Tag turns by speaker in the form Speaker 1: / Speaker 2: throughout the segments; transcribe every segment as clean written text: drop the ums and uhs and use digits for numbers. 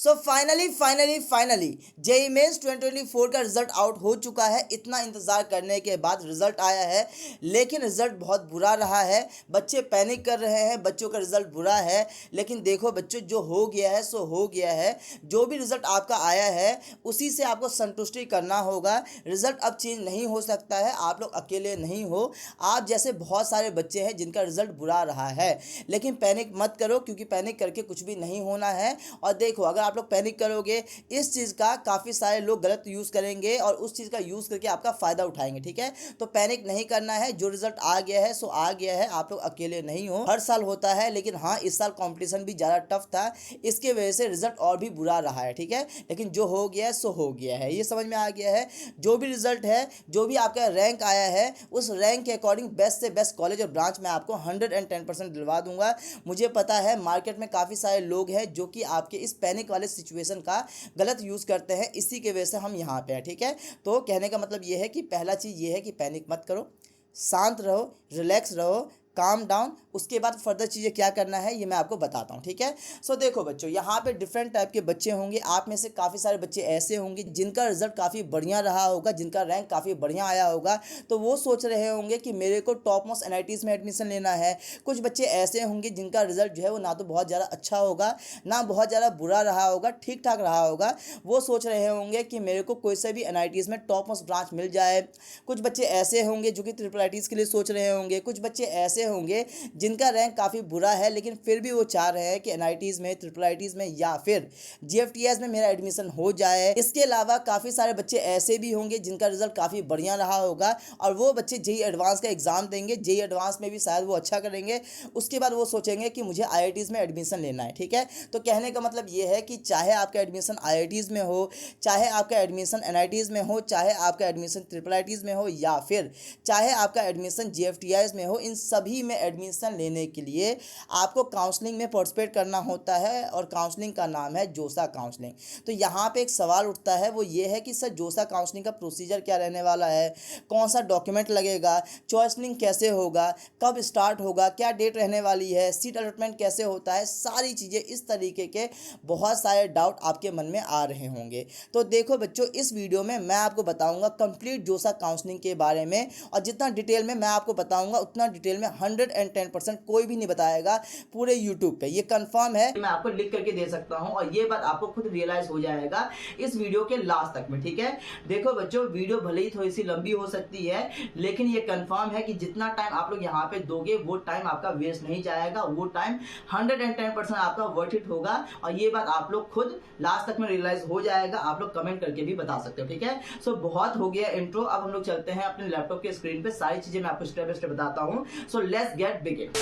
Speaker 1: So finally JEE mains 2024 का result out हो चुका है। इतना इंतजार करने के बाद रिजल्ट आया है, लेकिन रिजल्ट बहुत बुरा रहा है। बच्चे पैनिक कर रहे हैं, बच्चों का रिजल्ट बुरा है। लेकिन देखो बच्चों, जो हो गया है सो हो गया है। जो भी रिजल्ट आपका आया है उसी से आपको संतुष्टि करना होगा। रिजल्ट अब चेंज नहीं हो सकता है। आप लोग अकेले नहीं हो, आप जैसे बहुत सारे बच्चे हैं जिनका रिजल्ट बुरा रहा है। लेकिन पैनिक मत करो, क्योंकि पैनिक करके कुछ भी नहीं होना है। और देखो, अगर आप लोग पैनिक करोगे, इस चीज़ का काफ़ी सारे लोग गलत यूज़ करेंगे और उस चीज़ का यूज़ करके आपका फ़ायदा उठाएंगे। ठीक है, तो पैनिक नहीं करना है। जो रिजल्ट आ गया है सो आ गया है। आप लोग अकेले नहीं हो, हर साल होता है, लेकिन हाँ, इस साल कंपटीशन भी ज़्यादा टफ था, इसके वजह से रिजल्ट और भी बुरा रहा है। ठीक है, लेकिन जो हो गया है सो हो गया है, ये समझ में आ गया है। जो भी रिजल्ट है, जो भी आपका रैंक आया है, उस रैंक के अकॉर्डिंग बेस्ट से बेस्ट कॉलेज और ब्रांच में आपको 110% दिलवा दूंगा। मुझे पता है मार्केट में काफ़ी सारे लोग हैं जो कि आपके इस पैनिक वाले सिचुएशन का गलत यूज़ करते हैं, इसी के वजह से हम यहाँ पे हैं। ठीक है, तो कहने का मतलब ये है कि पहला चीज़ ये है कि पैनिक मत करो, शांत रहो, रिलैक्स रहो, काम डाउन। उसके बाद फर्दर चीज़ें क्या करना है ये मैं आपको बताता हूँ। ठीक है, सो देखो बच्चों, यहाँ पे डिफरेंट टाइप के बच्चे होंगे। आप में से काफ़ी सारे बच्चे ऐसे होंगे जिनका रिजल्ट काफ़ी बढ़िया रहा होगा, जिनका रैंक काफ़ी बढ़िया आया होगा, तो वो सोच रहे होंगे कि मेरे को टॉप मोस्ट एनआईटीज़ में एडमिशन लेना है। कुछ बच्चे ऐसे होंगे जिनका रिजल्ट जो है वो ना तो बहुत ज़्यादा अच्छा होगा, ना बहुत ज़्यादा बुरा रहा होगा, ठीक ठाक रहा होगा। वो सोच रहे होंगे कि मेरे को कोई से भी एनआईटीज़ में टॉप मोस्ट ब्रांच मिल जाए। कुछ बच्चे ऐसे होंगे जो कि ट्रिपल आईटीज़ के लिए सोच रहे होंगे। कुछ बच्चे ऐसे होंगे जिनका रैंक काफ़ी बुरा है, लेकिन फिर भी वो चाह रहे हैं कि एनआईटीज़ में, ट्रिपल आईटीज़ में या फिर जीएफटीएस में मेरा एडमिशन हो जाए। इसके अलावा काफ़ी सारे बच्चे ऐसे भी होंगे जिनका रिजल्ट काफ़ी बढ़िया रहा होगा और वो बच्चे जेईई एडवांस का एग्ज़ाम देंगे। जेईई एडवांस में भी शायद वो अच्छा करेंगे। उसके बाद वो सोचेंगे कि मुझे आईआईटीज़ में एडमिशन लेना है। ठीक है, तो कहने का मतलब ये है कि चाहे आपका एडमिशन आईआईटीज़ में हो, चाहे आपका एडमिशन एनआईटीज़ में हो, चाहे आपका एडमिशन ट्रिपल आईटीज़ में हो, या फिर चाहे आपका एडमिशन जीएफटीएस में हो, इन सभी में एडमिशन लेने के लिए आपको काउंसलिंग में पार्टिसिपेट करना होता है और काउंसलिंग का नाम है जोसा काउंसलिंग। तो यहाँ पे एक सवाल उठता है, वो ये है कि सर जोसा काउंसलिंग का प्रोसीजर क्या रहने वाला है, कौन सा डॉक्यूमेंट लगेगा, चॉइसलिंग कैसे होगा, कब स्टार्ट होगा, क्या डेट रहने वाली है, सीट अलॉटमेंट कैसे होता है, सारी चीज़ें इस तरीके के बहुत सारे डाउट आपके मन में आ रहे होंगे। तो देखो बच्चों, इस वीडियो में मैं आपको बताऊंगा कंप्लीट जोसा काउंसलिंग के बारे में, और जितना डिटेल में मैं आपको बताऊंगा उतना डिटेल में 110% कोई भी नहीं बताएगा पूरे यूट्यूब पे, ये कंफर्म है। मैं आपको लिख करके दे सकता हूं और ये बात आपको खुद रियलाइज हो जाएगा इस वीडियो के लास्ट तक में। ठीक है, देखो बच्चों, वीडियो भले ही थोड़ी सी लंबी हो सकती है, लेकिन ये कंफर्म है कि जितना टाइम आप लोग यहाँ पे दोगे वो टाइम आपका वेस्ट नहीं जाएगा, वो टाइम 110% आपका वर्थ इट होगा। और ये बात आप लोग खुद लास्ट तक में रियलाइज हो जाएगा। आप लोग कमेंट करके भी बता सकते हो। ठीक है, सो बहुत हो गया इंट्रो, अब हम लोग चलते हैं अपने लैपटॉप के स्क्रीन पे। सारी चीजें मैं आपको स्टेप बाय स्टेप बताता हूँ। So let's get begin.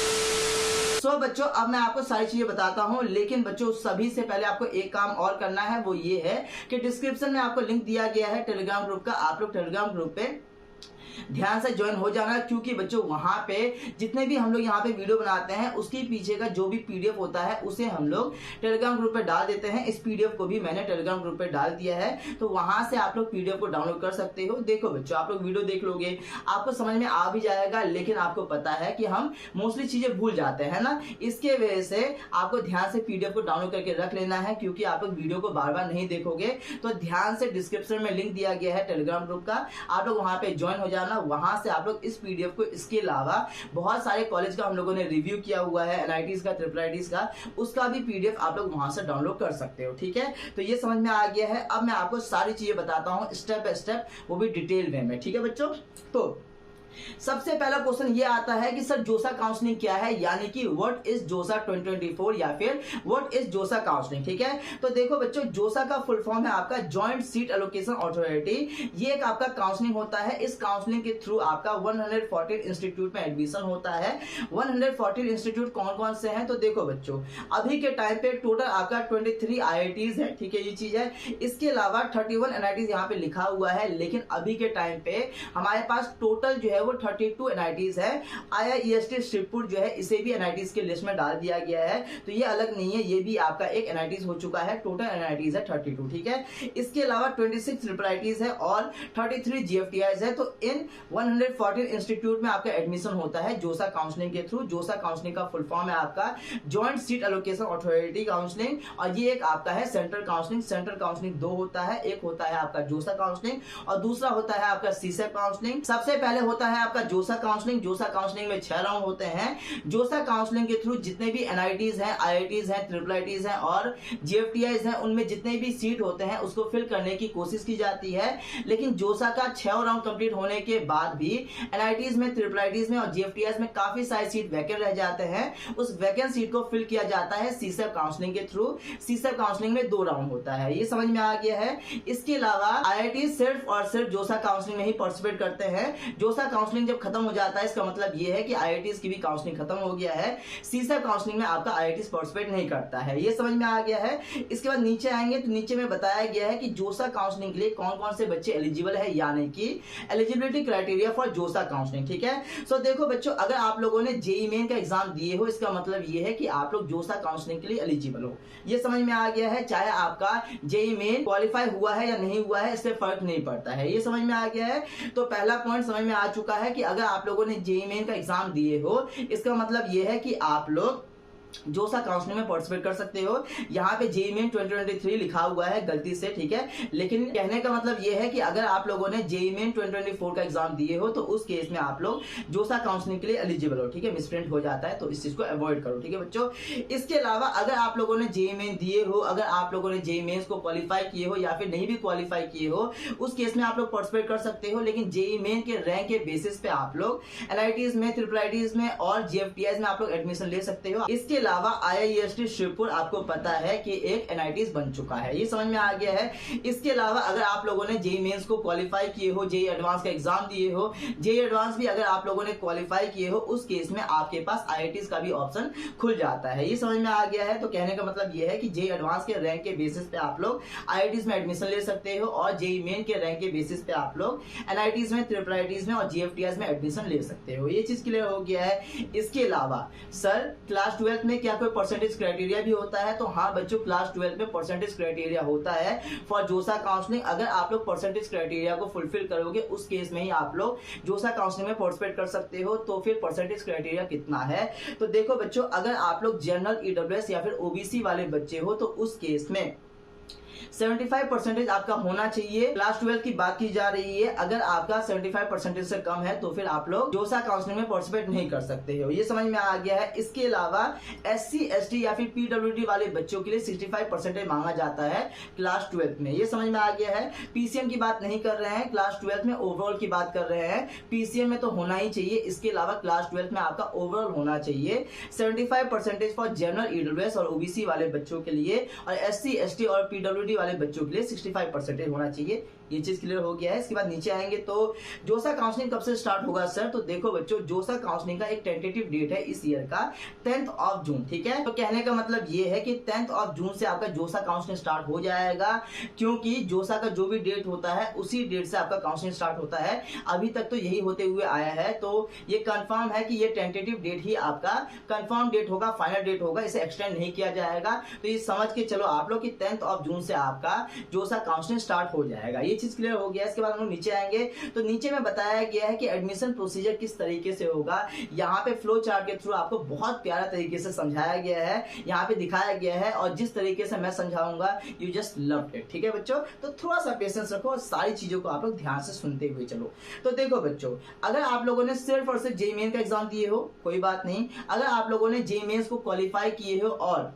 Speaker 1: So बच्चों, अब मैं आपको सारी चीजें बताता हूं, लेकिन बच्चों सभी से पहले आपको एक काम और करना है, वो ये है कि डिस्क्रिप्शन में आपको लिंक दिया गया है टेलीग्राम ग्रुप का। आप लोग टेलीग्राम ग्रुप पे ध्यान से ज्वाइन हो जाना, क्योंकि बच्चों वहां पे जितने भी हम लोग यहाँ पे वीडियो बनाते हैं उसके पीछे का जो भी पीडीएफ होता है उसे हम लोग टेलीग्राम ग्रुप पे डाल देते हैं। इस पीडीएफ को भी मैंने टेलीग्राम ग्रुप पे डाल दिया है, तो वहां से आप लोग पीडीएफ को डाउनलोड कर सकते हो। देखो बच्चों, आप लोग वीडियो देख लोगे, आपको समझ में आ भी जाएगा, लेकिन आपको पता है कि हम मोस्टली चीजें भूल जाते हैं ना, इसके वजह से आपको ध्यान से पीडीएफ को डाउनलोड करके रख लेना है, क्योंकि आप लोग वीडियो को बार बार नहीं देखोगे। तो ध्यान से डिस्क्रिप्शन में लिंक दिया गया है टेलीग्राम ग्रुप का, आप लोग वहां पे ज्वाइन हो जाना। वहां से आप लोग इस पीडीएफ को, इसके अलावा बहुत सारे कॉलेज का हम लोगों ने रिव्यू किया हुआ है, एनआईटीज का, ट्रिपल आईटीज का, उसका भी पीडीएफ आप लोग वहां से डाउनलोड कर सकते हो। ठीक है, तो ये समझ में आ गया है। अब मैं आपको सारी चीजें बताता हूं स्टेप बाय स्टेप, वो भी डिटेल वे में। ठीक है बच्चों, तो सबसे पहला क्वेश्चन ये आता है कि सर जोसा काउंसलिंग क्या है, यानी कि व्हाट इज जोसा 2024 या फिर व्हाट इज जोसा काउंसलिंग। ठीक है, तो देखो बच्चों, जोसा का फुल फॉर्म है आपका जॉइंट सीट एलोकेशन अथॉरिटी। ये एक आपका काउंसलिंग होता है। इस काउंसलिंग के थ्रू आपका 114 इंस्टीट्यूट में एडमिशन होता है। 114 इंस्टीट्यूट कौन कौन से हैं, तो देखो बच्चों, अभी के टाइम पे टोटल आपका 23 आईआईटीज है। ठीक है, ये चीज है। इसके अलावा 31 एनआईटीज यहाँ पे लिखा हुआ है, लेकिन अभी के टाइम पे हमारे पास टोटल जो है वो 32 एनआईटीज है। IIEST श्रीपुर जो है इसे भी एनआईटीज के लिस्ट में डाल दिया गया है, तो ये अलग नहीं है, ये भी आपका एक एनआईटीज हो चुका है। टोटल एनआईटीज है 32, ठीक है। इसके अलावा 26 ट्रिपल आईटीज है और 33 GFTIs है। तो इन 114 इंस्टीट्यूट में आपका एडमिशन होता है जोसा काउंसलिंग के थ्रू। जोसा काउंसलिंग का फुल फॉर्म है आपका joint seat allocation authority counselling, और ये एक आपका है सेंट्रल काउंसलिंग। सेंट्रल काउंसलिंग दो होता है, एक होता है आपका जोसा काउंसलिंग और दूसरा होता है आपका सीसेप काउंसलिंग। सबसे पहले होता है आपका जोसा काउंसलिंग। जोसा काउंसलिंग में 6 राउंड होते हैं। जोसा काउंसलिंग के थ्रू जितने भी एनआईटीज हैं, IITs हैं, ट्रिपल आईटीज हैं और GFTIs हैं, उनमें जितने भी सीट होते हैं उसको फिल करने की कोशिश की जाती है। लेकिन जोसा का 6 राउंड कंप्लीट होने के बाद भी एनआईटीज में, ट्रिपल आईटीज में और GFTIs में काफी सारी सीट वैकेंट रह जाते हैं। उस वैकेंट सीट को फिल किया जाता है सीसेप काउंसलिंग के थ्रू। सीसेप काउंसलिंग में 2 राउंड होता है, ये समझ में आ गया है। इसके अलावा IIT सिर्फ और सिर्फ जोसा काउंसलिंग में ही पार्टिसिपेट करते हैं। जोसा काउंसलिंग जब खत्म हो जाता है इसका मतलब ये है कि IITs की भी काउंसलिंग खत्म हो गया है। सीसेप काउंसलिंग में आपका IITs पार्टिसिपेट नहीं करता है, ये समझ में आ गया है। इसके बाद नीचे आएंगे तो नीचे में बताया गया है कि जोसा काउंसलिंग के लिए कौन कौन से बच्चे एलिजिबल है, यानी कि एलिजिबिलिटी क्राइटेरिया फॉर जोसा काउंसलिंग, ठीक है। सो देखो बच्चों, अगर आप लोगों ने जेईई मेन का एग्जाम दिए हो इसका मतलब ये है कि आप लोग जोसा काउंसलिंग के लिए एलिजिबल हो, ये समझ में आ गया है। चाहे आपका जेईई मेन क्वालिफाई हुआ है या नहीं हुआ है, इससे फर्क नहीं पड़ता है, ये समझ में आ गया है। तो पहला पॉइंट समझ में आ चुका है कि अगर आप लोगों ने जेईई मेन का एग्जाम दिए हो इसका मतलब ये है कि आप लोग जोसा काउंसलिंग में पार्टिसिपेट कर सकते हो। यहाँ पे जेईई मेन 2023 लिखा हुआ है गलती से, ठीक है, लेकिन कहने का मतलब ये है कि अगर आप लोगों ने जेईई मेन 2024 का एग्जाम दिए हो तो उस केस में आप लोग जोसा काउंसलिंग के लिए एलिजिबल हो, ठीक है। मिसप्रिंट हो जाता है तो इस चीज को अवॉइड करो, ठीक है बच्चों। इसके अलावा अगर आप लोगों ने जेईई मेन दिए हो, अगर आप लोगों ने जेईई मेंस को क्वालिफाई किए हो या फिर नहीं भी क्वालिफाई किए हो, उस केस में आप लोग पार्टिसिपेट कर सकते हो। लेकिन जेईई मेन के रैंक के बेसिस पे आप लोग एनआईटीज में, ट्रिपल आईटीज में और GFTIs में आप लोग एडमिशन ले सकते हो। इसके अलावा IIEST श्रीपुर आपको पता है कि एक एनआईटीज बन चुका है, ये समझ में आ गया है। इसके अलावा अगर आप लोगों ने जेईई मेंस को क्वालिफाई किए हो, जेईई एडवांस का एग्जाम दिए हो, जेईई एडवांस भी अगर आप लोगों ने क्वालिफाई किए हो, उस केस में आपके पास IITs का भी ऑप्शन खुल जाता है, ये समझ में आ गया है। तो कहने का मतलब ये है कि जेईई एडवांस के रैंक के बेसिस पे आप लोग IITs में एडमिशन ले सकते हो और जेईई मेन के रैंक के बेसिस पे आप लोग एनआईटीज में, ट्रिपल आईटीज में और GFTIs में एडमिशन ले सकते हो, ये चीज क्लियर हो गया है। इसके अलावा सर क्लास 12 में क्या कोई परसेंटेज क्राइटेरिया भी होता है? तो हाँ बच्चों, क्लास 12 में परसेंटेज क्राइटेरिया होता है फॉर जोसा काउंसलिंग। अगर आप लोग परसेंटेज क्राइटेरिया को फुलफिल करोगे उस केस में ही आप लोग जोसा काउंसलिंग में पार्टिसिपेट कर सकते हो। तो फिर परसेंटेज क्राइटेरिया कितना है? तो देखो बच्चों, अगर आप लोग जनरल, EWS या फिर OBC वाले बच्चे हो तो उस केस में 75% आपका होना चाहिए। क्लास 12 की बात की जा रही है, अगर आपका 75% से कम है तो फिर आप लोग जोसा काउंसलिंग में पार्टिसिपेट नहीं कर सकते हो, ये समझ में आ गया है। इसके अलावा SC, ST या फिर PWD वाले बच्चों के लिए 65% मांगा जाता है क्लास 12 में, ये समझ में आ गया है। PCM की बात नहीं कर रहे हैं, क्लास 12 में ओवरऑल की बात कर रहे हैं। PCM में तो होना ही चाहिए, इसके अलावा क्लास 12 में आपका ओवरऑल होना चाहिए 75% फॉर जनरल, EWS और OBC वाले बच्चों के लिए, और SC, ST और PWD वाले बच्चों के लिए 65% होना चाहिए, ये चीज क्लियर हो गया है। इसके बाद नीचे आएंगे तो जोसा काउंसलिंग कब से स्टार्ट होगा सर? तो देखो बच्चों, जोसा काउंसलिंग का एक टेंटेटिव डेट है इस ईयर का 10 जून, ठीक है। तो कहने का मतलब ये है कि 10 जून से आपका जोसा काउंसलिंग स्टार्ट हो जाएगा, क्योंकि जोसा का जो भी डेट होता है उसी डेट से आपका काउंसलिंग स्टार्ट होता है। अभी तक तो यही होते हुए आया है, तो ये कंफर्म है कि ये टेंटेटिव डेट ही आपका कंफर्म डेट होगा, फाइनल डेट होगा, इसे एक्सटेंड नहीं किया जाएगा। तो ये समझ के चलो आप लोग कि 10 जून से आपका जोसा काउंसलिंग स्टार्ट हो जाएगा, ये चीज क्लियर हो गया। इसके बाद हम लोग नीचे आएंगे तो नीचे में बताया गया है कि एडमिशन प्रोसीजर किस तरीके से होगा। यहाँ पे फ्लो चार्ट के थ्रू आपको बहुत प्यारा तरीके से समझाया गया है, यहाँ पे दिखाया गया है, और जिस तरीके से मैं समझाऊंगा यू जस्ट लव्ड इट, ठीक है बच्चों। तो थोड़ा सा पेशेंस रखो और सारी चीजों को आप लोग ध्यान से सुनते हुए चलो। तो देखो बच्चों, अगर आप लोगों ने सिर्फ और सिर्फ जेईई मेन का एग्जाम दिए हो कोई बात नहीं, अगर आप लोगों ने जेईई मेंस को क्वालिफाई किए हो और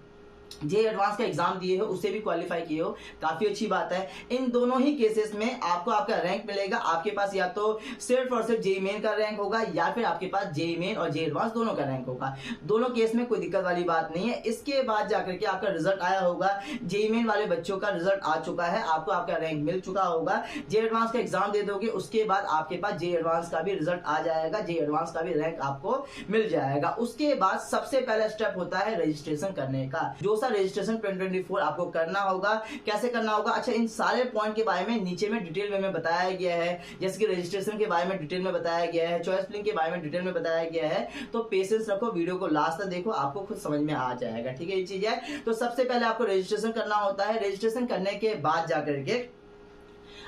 Speaker 1: जेईई एडवांस का एग्जाम दिए हो उसे भी क्वालिफाई किए हो, काफी अच्छी बात है। इन दोनों ही केसेस में आपको आपका रैंक मिलेगा, आपके पास या तो सिर्फ और सिर्फ जेईई मेन का रैंक होगा या फिर आपके पास जेईई मेन और जेईई एडवांस दोनों का रैंक होगा। दोनों केस में कोई दिक्कत वाली बात नहीं है। इसके बाद जाकर के आपका रिजल्ट आया होगा, जेईई मेन वाले बच्चों का रिजल्ट आ चुका है, आपको आपका रैंक मिल चुका होगा। जेईई एडवांस का एग्जाम दे दोगे, उसके बाद आपके पास जेईई एडवांस का भी रिजल्ट आ जाएगा, जेईई एडवांस का भी रैंक आपको मिल जाएगा। उसके बाद सबसे पहला स्टेप होता है रजिस्ट्रेशन करने का। जोसा जोसा रजिस्ट्रेशन 2024 आपको करना होगा। कैसे करना होगा, अच्छा इन सारे पॉइंट के बारे में नीचे में डिटेल में बताया गया है, जैसे कि रजिस्ट्रेशन के बारे में डिटेल में बताया गया है, चॉइस फिलिंग के बारे में डिटेल में बताया गया है। तो पेशेंस रखो, वीडियो को लास्ट तक देखो, आपको खुद समझ में आ जाएगा। ठीक है, ये चीज है। तो सबसे पहले आपको रजिस्ट्रेशन करना होता है। रजिस्ट्रेशन करने के बाद जाकर के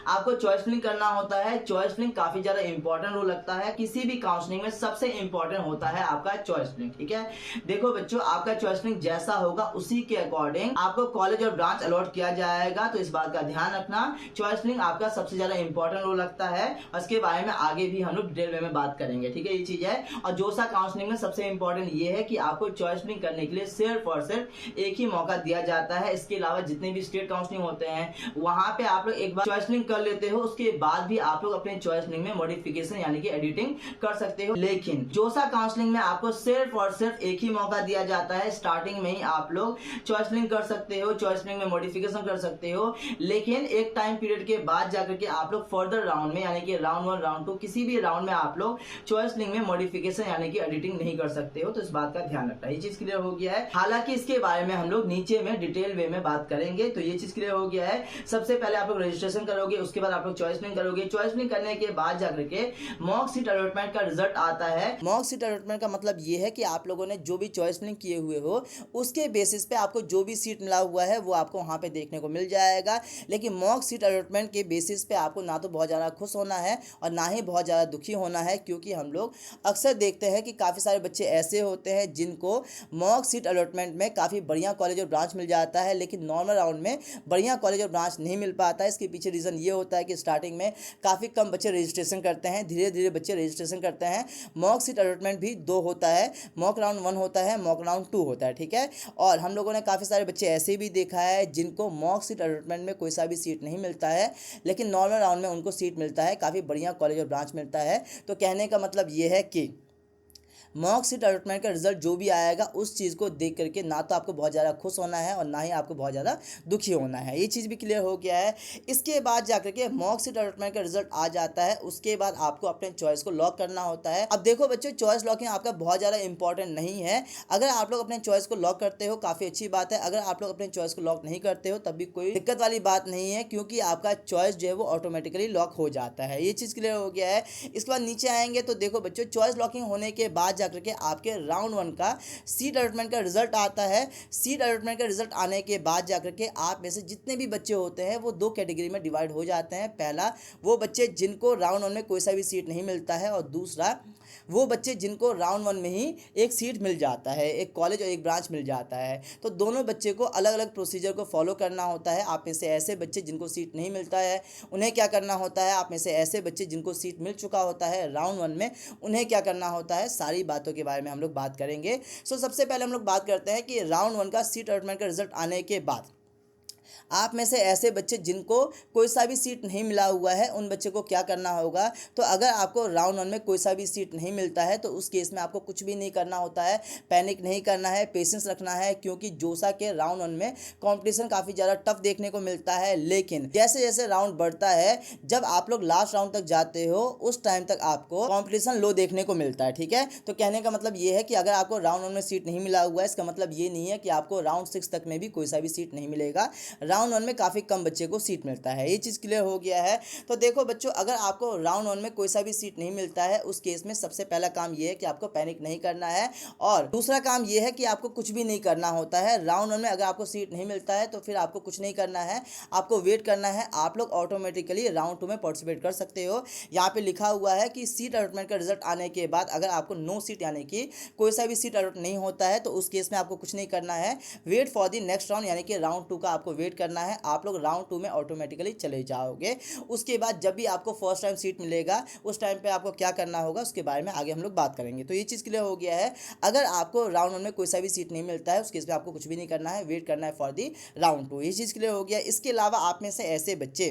Speaker 1: आपको चॉइस फिलिंग करना होता है। चॉइस फिलिंग काफी ज्यादा इंपॉर्टेंट रोल लगता है किसी भी काउंसलिंग में, सबसे इंपॉर्टेंट होता है आपका चॉइस फिलिंग। ठीक है, देखो बच्चों, आपका चॉइस फिलिंग जैसा होगा उसी के अकॉर्डिंग आपको कॉलेज और ब्रांच अलॉट किया जाएगा। तो इस बात का ध्यान रखना, चॉइस फिलिंग आपका सबसे ज्यादा इंपॉर्टेंट रोल लगता है। उसके बारे में आगे भी हम लोग डिटेल में बात करेंगे। ठीक है, ये चीज है। और जोसा काउंसलिंग में सबसे इंपॉर्टेंट ये है कि आपको चॉइस फिलिंग करने के लिए सिर्फ और सिर्फ एक ही मौका दिया जाता है। इसके अलावा जितने भी स्टेट काउंसलिंग होते हैं वहां पे आप लोग एक बार चॉइस फिलिंग कर लेते हो, उसके बाद भी आप लोग अपने चॉइस फिलिंग में मॉडिफिकेशन यानी कि एडिटिंग कर सकते हो। लेकिन जोसा काउंसलिंग में आपको सिर्फ और सिर्फ एक ही मौका दिया जाता है। स्टार्टिंग में ही आप लोग चॉइस फिलिंग कर सकते हो, चॉइस फिलिंग में मॉडिफिकेशन कर सकते हो, लेकिन एक टाइम पीरियड के बाद जाकर के आप लोग फर्दर राउंड में यानी कि राउंड 1 राउंड 2 किसी भी राउंड में आप लोग चॉइस फिलिंग में मॉडिफिकेशन यानी कि एडिटिंग नहीं कर सकते हो। तो इस बात का ध्यान रखना, ये चीज क्लियर हो गया है। हालांकि इसके बारे में हम लोग नीचे में डिटेल वे में बात करेंगे। तो ये चीज क्लियर हो गया है। सबसे पहले आप लोग रजिस्ट्रेशन करोगे, उसके बाद आप लोग चॉइस फिलिंग करोगे। चॉइस फिलिंग करने के बाद जाकर के मॉक सीट अलॉटमेंट का रिजल्ट आता है। मॉक सीट अलॉटमेंट का मतलब ये है कि आप लोगों ने जो भी चॉइस फिलिंग किए हुए हो उसके बेसिस पे आपको जो भी सीट मिला हुआ है वो आपको वहां पे देखने को मिल जाएगा। लेकिन मॉक सीट अलॉटमेंट के बेसिस पे आपको ना तो बहुत ज़्यादा खुश होना है और ना ही बहुत ज़्यादा दुखी होना है, क्योंकि हम लोग अक्सर देखते हैं कि काफ़ी सारे बच्चे ऐसे होते हैं जिनको मॉक सीट अलॉटमेंट में काफ़ी बढ़िया कॉलेज और ब्रांच मिल जाता है, लेकिन नॉर्मल राउंड में बढ़िया कॉलेज और ब्रांच नहीं मिल पाता है। इसके पीछे रीज़न ये होता है कि स्टार्टिंग में काफ़ी कम बच्चे रजिस्ट्रेशन करते हैं, धीरे धीरे बच्चे रजिस्ट्रेशन करते हैं। मॉक सीट अलॉटमेंट भी 2 होता है, मॉक राउंड 1 होता है, मॉक राउंड 2 होता है। ठीक है, और हम लोगों ने काफ़ी सारे बच्चे ऐसे भी देखा है जिनको मॉक सीट अलॉटमेंट में कोई सा भी सीट नहीं मिलता है, लेकिन नॉर्मल राउंड में उनको सीट मिलता है, काफ़ी बढ़िया कॉलेज और ब्रांच मिलता है। तो कहने का मतलब ये है कि मॉक सीट अलॉटमेंट का रिजल्ट जो भी आएगा उस चीज़ को देख करके ना तो आपको बहुत ज़्यादा खुश होना है और ना ही आपको बहुत ज़्यादा दुखी होना है। ये चीज़ भी क्लियर हो गया है। इसके बाद जाकर के मॉक सीट अलॉटमेंट का रिजल्ट आ जाता है, उसके बाद आपको अपने चॉइस को लॉक करना होता है। अब देखो बच्चों, चॉइस लॉकिंग आपका बहुत ज़्यादा इंपॉर्टेंट नहीं है। अगर आप लोग अपने चॉइस को लॉक करते हो काफ़ी अच्छी बात है, अगर आप लोग अपने चॉइस को लॉक नहीं करते हो तब भी कोई दिक्कत वाली बात नहीं है, क्योंकि आपका चॉइस जो है वो ऑटोमेटिकली लॉक हो जाता है। ये चीज़ क्लियर हो गया है। इसके बाद नीचे आएंगे तो देखो बच्चों, चॉइस लॉकिंग होने के बाद जाकर के आपके राउंड 1 का सीट अलॉटमेंट का रिजल्ट आता है। सीट अलॉटमेंट का रिजल्ट आने के बाद जाकर के आप में से जितने भी बच्चे होते हैं वो 2 कैटेगरी में डिवाइड हो जाते हैं। पहला वो बच्चे जिनको राउंड 1 में कोई सा भी सीट नहीं मिलता है, और दूसरा वो बच्चे जिनको राउंड 1 में ही एक सीट मिल जाता है, एक कॉलेज और एक ब्रांच मिल जाता है। तो दोनों बच्चे को अलग अलग प्रोसीजर को फॉलो करना होता है। आप में से ऐसे बच्चे जिनको सीट नहीं मिलता है उन्हें क्या करना होता है, आप में से ऐसे बच्चे जिनको सीट मिल चुका होता है राउंड 1 में उन्हें क्या करना होता है, सारी बातों के बारे में हम लोग बात करेंगे। सबसे पहले हम लोग बात करते हैं कि राउंड 1 का सीट अलॉटमेंट का रिजल्ट आने के बाद आप में से ऐसे बच्चे जिनको कोई सा भी सीट नहीं मिला हुआ है उन बच्चे को क्या करना होगा। तो अगर आपको राउंड 1 में कोई सा भी सीट नहीं मिलता है तो उस केस में आपको कुछ भी नहीं करना होता है, पैनिक नहीं करना है, पेशेंस रखना है, क्योंकि जोसा के राउंड 1 में कंपटीशन काफ़ी ज़्यादा टफ देखने को मिलता है। लेकिन जैसे जैसे राउंड बढ़ता है, जब आप लोग लास्ट राउंड तक जाते हो उस टाइम तक आपको कंपटीशन लो देखने को मिलता है। ठीक है, तो कहने का मतलब ये है कि अगर आपको राउंड 1 में सीट नहीं मिला हुआ है इसका मतलब ये नहीं है कि आपको राउंड 6 तक में भी कोई सा भी सीट नहीं मिलेगा। राउंड 1 में काफ़ी कम बच्चे को सीट मिलता है। ये चीज़ क्लियर हो गया है। तो देखो बच्चों, अगर आपको राउंड 1 में कोई सा भी सीट नहीं मिलता है उस केस में सबसे पहला काम ये है कि आपको पैनिक नहीं करना है, और दूसरा काम ये है कि आपको कुछ भी नहीं करना होता है। राउंड 1 में अगर आपको सीट नहीं मिलता है तो फिर आपको कुछ नहीं करना है, आपको वेट करना है। आप लोग ऑटोमेटिकली राउंड 2 में पार्टिसिपेट कर सकते हो। यहाँ पे लिखा हुआ है कि सीट अलॉटमेंट का रिजल्ट आने के बाद अगर आपको नो सीट यानी कि कोई सा भी सीट अलॉट नहीं होता है तो उस केस में आपको कुछ नहीं करना है, wait for the next round यानी कि राउंड 2 का आपको वेट करना है। आप लोग राउंड 2 में ऑटोमेटिकली चले जाओगे। उसके बाद जब भी आपको फर्स्ट टाइम सीट मिलेगा उस टाइम पे आपको क्या करना होगा उसके बारे में आगे हम लोग बात करेंगे। तो ये चीज़ क्लियर हो गया है। अगर आपको राउंड 1 में कोई सा भी सीट नहीं मिलता है उस केस में आपको कुछ भी नहीं करना है, वेट करना है फॉर दी राउंड 2। ये चीज़ क्लियर हो गया। इसके अलावा आप में से ऐसे बच्चे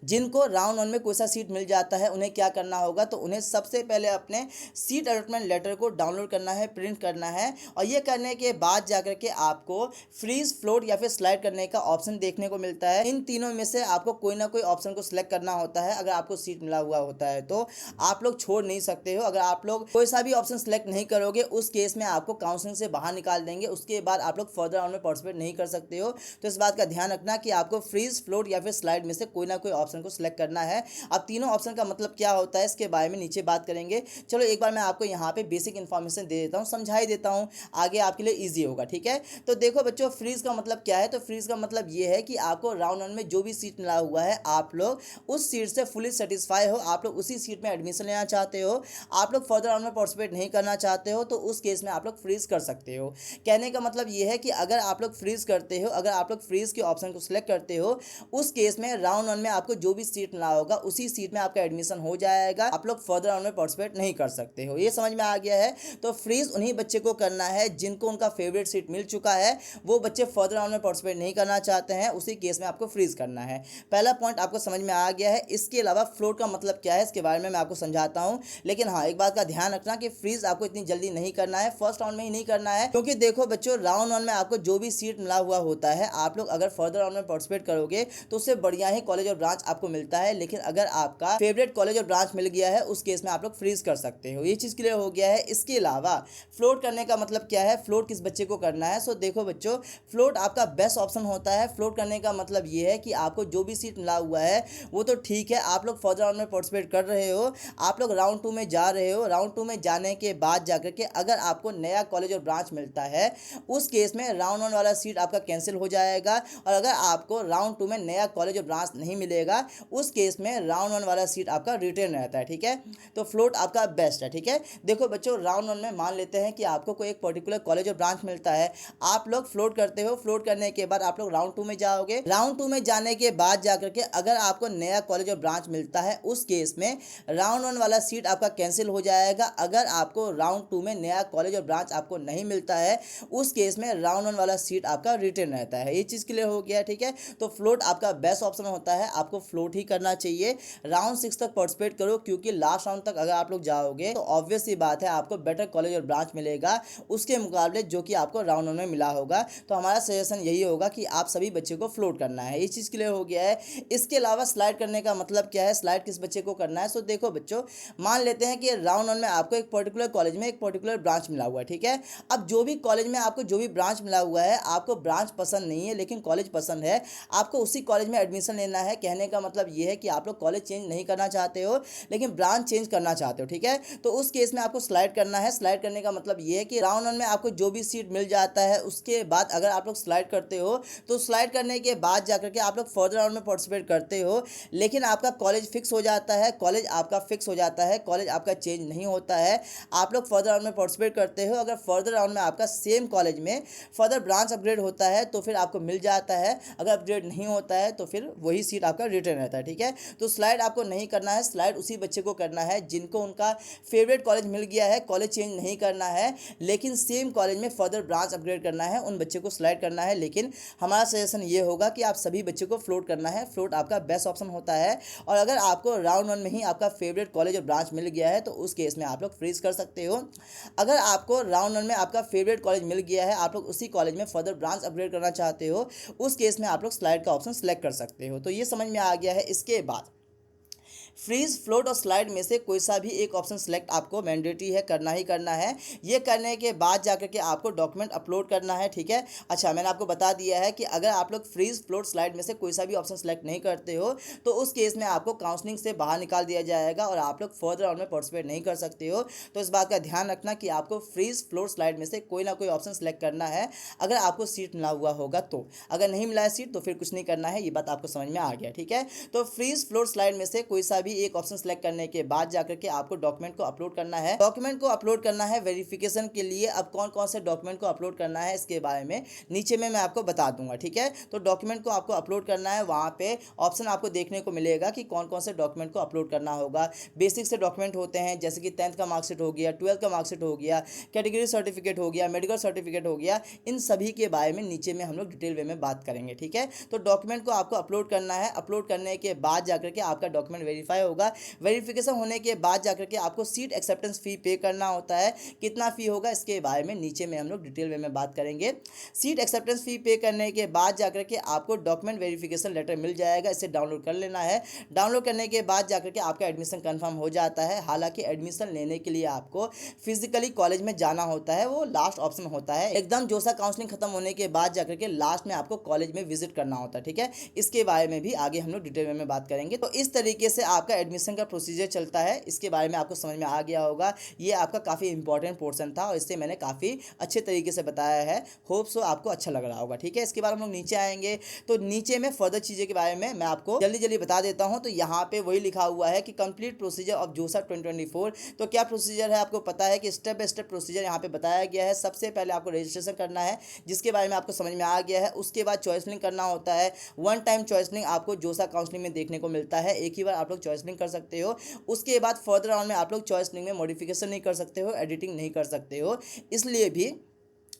Speaker 1: जिनको राउंड वन में कोई सा सीट मिल जाता है उन्हें क्या करना होगा, तो उन्हें सबसे पहले अपने सीट अलॉटमेंट लेटर को डाउनलोड करना है, प्रिंट करना है, और ये करने के बाद जाकर के आपको फ्रीज, फ्लोट या फिर स्लाइड करने का ऑप्शन देखने को मिलता है। इन तीनों में से आपको कोई ना कोई ऑप्शन को सिलेक्ट करना होता है। अगर आपको सीट मिला हुआ होता है तो आप लोग छोड़ नहीं सकते हो। अगर आप लोग कोई सा भी ऑप्शन सिलेक्ट नहीं करोगे उस केस में आपको काउंसलिंग से बाहर निकाल देंगे, उसके बाद आप लोग फर्दर राउंड में पार्टिसिपेट नहीं कर सकते हो। तो इस बात का ध्यान रखना कि आपको फ्रीज, फ्लोट या फिर स्लाइड में से कोई ना कोई ऑप्शन को सिलेक्ट करना है। अब तीनों ऑप्शन का मतलब क्या होता है इसके बारे में नीचे बात करेंगे। चलो एक बार मैं आपको यहाँ पे बेसिक इन्फॉर्मेशन दे देता हूँ, समझा ही देता हूँ, आगे आपके लिए ईजी होगा। ठीक है, तो देखो बच्चों, फ्रीज का मतलब क्या है। तो फ्रीज का मतलब ये है कि आपको राउंड वन में जो भी सीट मिला हुआ है आप लोग उस सीट से फुली सेटिस्फाई हो, आप लोग उसी सीट में एडमिशन लेना चाहते हो, आप लोग फर्दर राउंड में पार्टिसिपेट नहीं करना चाहते हो, तो उस केस में आप लोग फ्रीज कर सकते हो। कहने का मतलब ये है कि अगर आप लोग फ्रीज करते हो, अगर आप लोग फ्रीज के ऑप्शन को सिलेक्ट करते हो, उस केस में राउंड वन में आपको जो भी सीट मिला होगा उसी सीट में आपका एडमिशन हो जाएगा, आप लोग फर्दर राउंड में पार्टिसिपेट नहीं कर सकते हो। ये समझ में आ गया है। तो फ्रीज उन्हीं बच्चे को करना है जिनको उनका फेवरेट सीट मिल चुका है, वो बच्चे फर्दर राउंड में पार्टिसिपेट नहीं करना चाहते हैं, उसी केस में आपको फ्रीज करना है। पहला पॉइंट आपको समझ में आ गया है। इसके अलावा फ्लोट का मतलब क्या है इसके बारे में मैं आपको समझाता हूं, लेकिन हाँ एक बात का ध्यान रखना कि फ्रीज आपको इतनी जल्दी नहीं करना है, फर्स्ट राउंड में ही नहीं करना है, क्योंकि देखो बच्चों, राउंड वन में आपको जो भी सीट मिला हुआ होता है, आप लोग अगर फर्दर राउंड में पार्टिसिपेट करोगे तो उससे बढ़िया ही कॉलेज और ब्रांच आपको मिलता है। लेकिन अगर आपका फेवरेट कॉलेज और ब्रांच मिल गया है उस केस में आप लोग फ्रीज कर सकते हो। ये चीज क्लियर हो गया है। इसके अलावा फ्लोट करने का मतलब क्या है, फ्लोट किस बच्चे को करना है। सो देखो बच्चों, फ्लोट आपका बेस्ट ऑप्शन होता है। फ्लोट करने का मतलब ये है कि आपको जो भी सीट मिला हुआ है वो तो ठीक है, आप लोग फर्दर राउंड में पार्टिसिपेट कर रहे हो, आप लोग राउंड टू में जा रहे हो, राउंड टू में जाने के बाद जाकर के अगर आपको नया कॉलेज और ब्रांच मिलता है उस केस में राउंड वन वाला सीट आपका कैंसिल हो जाएगा, और अगर आपको राउंड टू में नया कॉलेज और ब्रांच नहीं मिलेगा उस केस में राउंड वन वाला सीट आपका रिटर्न रहता है। ठीक है, तो फ्लोट आपका बेस्ट है। ठीक है, देखो बच्चों, राउंड वन में मान लेते हैं कि आपको कोई एक पर्टिकुलर कॉलेज और ब्रांच मिलता है, आप लोग फ्लोट करते हो, फ्लोट करने के बाद आप लोग राउंड टू में जाओगे, राउंड टू में जाने के बाद जाकर के अगर आपको नया कॉलेज और ब्रांच मिलता है उस केस में राउंड वन वाला सीट आपका कैंसिल हो जाएगा। अगर आपको राउंड टू में नया कॉलेज और ब्रांच आपको नहीं मिलता है उस केस में राउंड वन वाला सीट आपका रिटर्न रहता है। ये चीज़ क्लियर हो गया। ठीक है, तो फ्लोट आपका बेस्ट ऑप्शन होता है, आपको फ्लोट ही करना चाहिए। राउंड 6 तक पार्टिसिपेट करो, क्योंकि लास्ट राउंड तक अगर आप लोग जाओगे तो ऑब्वियस सी बात है आपको बेटर कॉलेज और ब्रांच मिलेगा उसके मुकाबले जो कि आपको राउंड वन में मिला होगा। तो हमारा सजेशन यही होगा कि आप सभी बच्चे को फ्लोट करना है। ये चीज़ क्लियर हो गया है। इसके अलावा स्लाइड करने का मतलब क्या है, स्लाइड किस बच्चे को करना है। सो देखो बच्चों, मान लेते हैं कि राउंड वन में आपको एक पर्टिकुलर कॉलेज में एक पर्टिकुलर ब्रांच मिला हुआ है। ठीक है, अब जो भी कॉलेज में आपको जो भी ब्रांच मिला हुआ है, आपको ब्रांच पसंद नहीं है लेकिन कॉलेज पसंद है, आपको उसी कॉलेज में एडमिशन लेना है। कहने का मतलब ये है कि आप लोग कॉलेज चेंज नहीं करना चाहते हो लेकिन ब्रांच चेंज करना चाहते हो। ठीक है, तो उस केस में आपको स्लाइड करना है। स्लाइड करने का मतलब ये है कि राउंड वन में आपको जो भी सीट मिल जाता है उसके बाद अगर आप लोग स्लाइड करते हो तो स्लाइड करने के बाद जाकर के आप लोग फर्दर राउंड में पार्टिसिपेट करते हो, लेकिन आपका कॉलेज फिक्स हो जाता है, कॉलेज आपका फिक्स हो जाता है, कॉलेज आपका चेंज नहीं होता है, आप लोग फर्दर राउंड में पार्टिसिपेट करते हो। अगर फर्दर राउंड में आपका सेम कॉलेज में फर्दर ब्रांच अपग्रेड होता है तो फिर आपको मिल जाता है, अगर अपग्रेड नहीं होता है तो फिर वही सीट आपका रिटर्न रहता है। ठीक है, तो स्लाइड आपको नहीं करना है, स्लाइड उसी बच्चे को करना है जिनको उनका फेवरेट कॉलेज मिल गया है, कॉलेज चेंज नहीं करना है लेकिन सेम कॉलेज में फर्दर ब्रांच अपग्रेड करना है, उन बच्चे को स्लाइड करना है। लेकिन हमारा सजेशन ये होगा कि आप सभी बच्चे को फ्लोट करना है, फ्लोट आपका बेस्ट ऑप्शन होता है। और अगर आपको राउंड वन में ही आपका फेवरेट कॉलेज और ब्रांच मिल गया है तो उस केस में आप लोग फ्रीज कर सकते हो। अगर आपको राउंड वन में आपका फेवरेट कॉलेज मिल गया है, आप लोग उसी कॉलेज में फर्दर ब्रांच अपग्रेड करना चाहते हो, उस केस में आप लोग स्लाइड का ऑप्शन सेलेक्ट कर सकते हो। तो ये समझ में आ गया है। इसके बाद फ्रीज, फ्लोट और स्लाइड में से कोई सा भी एक ऑप्शन सेलेक्ट आपको मैंडेटरी है, करना ही करना है। ये करने के बाद जाकर के आपको डॉक्यूमेंट अपलोड करना है। ठीक है, अच्छा मैंने आपको बता दिया है कि अगर आप लोग फ्रीज, फ्लोट, स्लाइड में से कोई सा भी ऑप्शन सेलेक्ट नहीं करते हो तो उस केस में आपको काउंसलिंग से बाहर निकाल दिया जाएगा और आप लोग फर्दर राउंड में पार्टिसिपेट नहीं कर सकते हो। तो इस बात का ध्यान रखना कि आपको फ्रीज, फ्लोट, स्लाइड में से कोई ना कोई ऑप्शन सेलेक्ट करना है अगर आपको सीट मिला हुआ होगा तो। अगर नहीं मिला है सीट तो फिर कुछ नहीं करना है। ये बात आपको समझ में आ गया। ठीक है, तो फ्रीज, फ्लोट, स्लाइड में से कोई सा भी एक ऑप्शन सेलेक्ट करने के बाद जाकर के आपको डॉक्यूमेंट को अपलोड करना है। डॉक्यूमेंट को अपलोड करना है वेरिफिकेशन के लिए। अब कौन कौन से डॉक्यूमेंट को अपलोड करना है इसके बारे में नीचे में मैं आपको बता दूंगा, ठीक है। तो डॉक्यूमेंट को आपको अपलोड करना है, वहाँ पे ऑप्शन आपको देखने को मिलेगा कि कौन कौन से डॉक्यूमेंट को अपलोड करना होगा। बेसिक से डॉक्यूमेंट होते हैं जैसे कि 10th का मार्कशीट हो गया, 12th का मार्कशीट हो गया, कैटेगरी सर्टिफिकेट हो गया, मेडिकल सर्टिफिकेट हो गया, इन सभी के बारे में नीचे में हम लोग डिटेल वे में बात करेंगे, ठीक है। तो डॉक्यूमेंट को आपको अपलोड करना है। अपलोड करने के बाद जाकर के आपका डॉक्यूमेंट वेरीफाई होगा। वेरिफिकेशन होने के बाद जाकर के आपको सीट एक्सेप्टेंस फी पे करना होता है। कितना फ़ी होगा इसके बारे में नीचे में हम लोग डिटेल वे में बात करेंगे। सीट एक्सेप्टेंस फ़ी पे करने के बाद जाकर के आपको डॉक्यूमेंट वेरिफिकेशन लेटर मिल जाएगा, इसे डाउनलोड कर लेना है। डाउनलोड करने के बाद जाकर के आपका एडमिशन कंफर्म हो जाता है। हालांकि एडमिशन लेने के लिए आपको फिजिकली कॉलेज में जाना होता है, वो लास्ट ऑप्शन होता है। एकदम जोसा काउंसलिंग खत्म होने के बाद जाकर के लास्ट में आपको कॉलेज में विजिट करना होता है, ठीक है। इसके बारे में भी आगे हम लोग डिटेल में बात करेंगे। तो इस तरीके से आपका एडमिशन का प्रोसीजर चलता है। इसके बारे में आपको समझ में आ गया होगा। ये आपका काफ़ी इंपॉर्टेंट पोर्शन था और इससे मैंने काफ़ी अच्छे तरीके से बताया है। होप सो आपको अच्छा लग रहा होगा, ठीक है। इसके बाद हम लोग नीचे आएंगे तो नीचे में फर्दर चीज़ें के बारे में मैं आपको जल्दी जल्दी बता देता हूँ। तो यहाँ पे वही लिखा हुआ है कि कंप्लीट प्रोसीजर ऑफ जोसा 2024। तो क्या प्रोसीजर है आपको पता है कि स्टेप बाय स्टेप प्रोसीजर यहाँ पे बताया गया है। सबसे पहले आपको रजिस्ट्रेशन करना है, जिसके बारे में आपको समझ में आ गया है। उसके बाद चॉइसलिंग करना होता है। वन टाइम चॉइसलिंग आपको जोसा काउंसलिंग में देखने को मिलता है, एक ही बार आप लोग चॉइसलिंग कर सकते हो। उसके बाद फर्दर राउंड में आप लोग चॉइसलिंग में मॉडिफिकेशन नहीं कर सकते हो, एडिटिंग नहीं कर सकते हो। इसलिए भी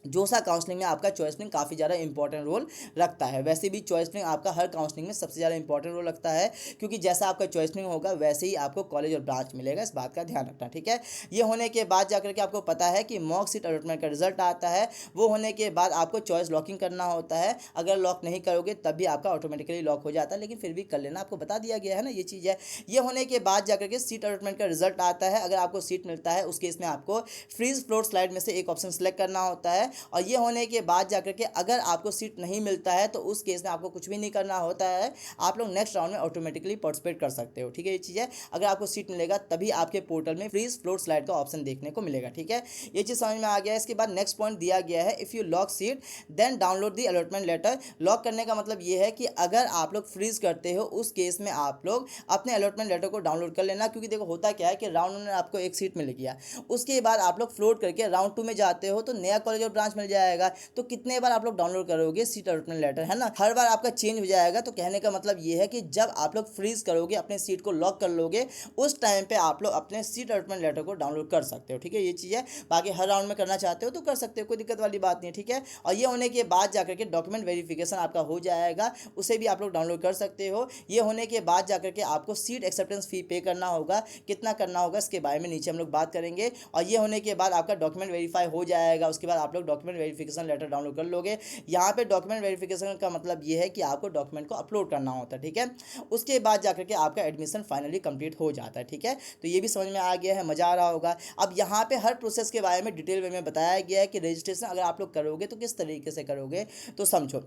Speaker 1: जोसा काउंसलिंग में आपका चॉइसलिंग काफ़ी ज़्यादा इंपॉर्टेंट रोल रखता है। वैसे भी चॉइसलिंग आपका हर काउंसलिंग में सबसे ज़्यादा इंपॉर्टेंट रोल रखता है, क्योंकि जैसा आपका चॉइसलिंग होगा वैसे ही आपको कॉलेज और ब्रांच मिलेगा। इस बात का ध्यान रखना, ठीक है। ये होने के बाद जाकर के आपको पता है कि मॉक सीट अलॉटमेंट का रिजल्ट आता है। वो होने के बाद आपको चॉइस लॉकिंग करना होता है। अगर लॉक नहीं करोगे तब भी आपका ऑटोमेटिकली लॉक हो जाता है, लेकिन फिर भी कर लेना, आपको बता दिया गया है ना, ये चीज़ है। ये होने के बाद जाकर के सीट अलॉटमेंट का रिजल्ट आता है। अगर आपको सीट मिलता है उस केस में आपको फ्रीज फ्लोट स्लाइड में से एक ऑप्शन सेलेक्ट करना होता है। और ये होने के बाद जाकर के अगर आपको सीट नहीं मिलता है तो उस केस में आपको कुछ भी नहीं करना होता है। आप लोग नेक्स्ट राउंड में ऑटोमेटिकली पार्टिसिपेट कर सकते हो, ठीक है। ये चीज़ है, अगर आपको सीट मिलेगा तभी आपके पोर्टल में फ्रीज फ्लोट स्लाइड का ऑप्शन देखने को मिलेगा, ठीक है। ये चीज़ समझ में आ गया है। इसके बाद नेक्स्ट पॉइंट दिया गया है, if you lock seat then download the allotment letter. Lock करने का मतलब ये है कि अगर आप लोग फ्रीज करते हो उस केस में आप लोग अपने अलॉटमेंट लेटर को डाउनलोड कर लेना। क्योंकि देखो होता क्या है कि राउंड 1 में आपको एक सीट मिल गया, उसके बाद आप लोग फ्लोट करके राउंड 2 में जाते हो तो नया कॉलेज और ब्रांच मिल जाएगा। तो कितने बार आप लोग डाउनलोड करोगे सीट अलॉटमेंट लेटर, है ना, हर बार आपका चेंज हो जाएगा। तो कहने का मतलब ये है कि जब आप लोग फ्रीज करोगे, अपने सीट को लॉक कर लोगे, उस टाइम पे आप लोग अपने सीट अलॉटमेंट लेटर को डाउनलोड कर सकते हो, ठीक है। ये चीज़ है, बाकी हर राउंड में करना चाहते हो तो कर सकते हो, कोई दिक्कत वाली बात नहीं है, ठीक है। और ये होने के बाद जाकर के डॉक्यूमेंट वेरिफिकेशन आपका हो जाएगा, उसे भी आप लोग डाउनलोड कर सकते हो। ये होने के बाद जाकर के आपको सीट एक्सेप्टेंस फी पे करना होगा। कितना करना होगा इसके बारे में नीचे हम लोग बात करेंगे। और ये होने के बाद आपका डॉक्यूमेंट वेरीफाई हो जाएगा। उसके बाद आप लोग डॉक्यूमेंट वेरिफिकेशन लेटर डाउनलोड कर लोगे। यहाँ पे डॉक्यूमेंट वेरिफिकेशन का मतलब ये है कि आपको डॉक्यूमेंट को अपलोड करना होता है, ठीक है। उसके बाद जाकर के आपका एडमिशन फाइनली कंप्लीट हो जाता है, ठीक है। तो ये भी समझ में आ गया है, मज़ा आ रहा होगा। अब यहाँ पे हर प्रोसेस के बारे में डिटेल में बताया गया है कि रजिस्ट्रेशन अगर आप लोग करोगे तो किस तरीके से करोगे। तो समझो,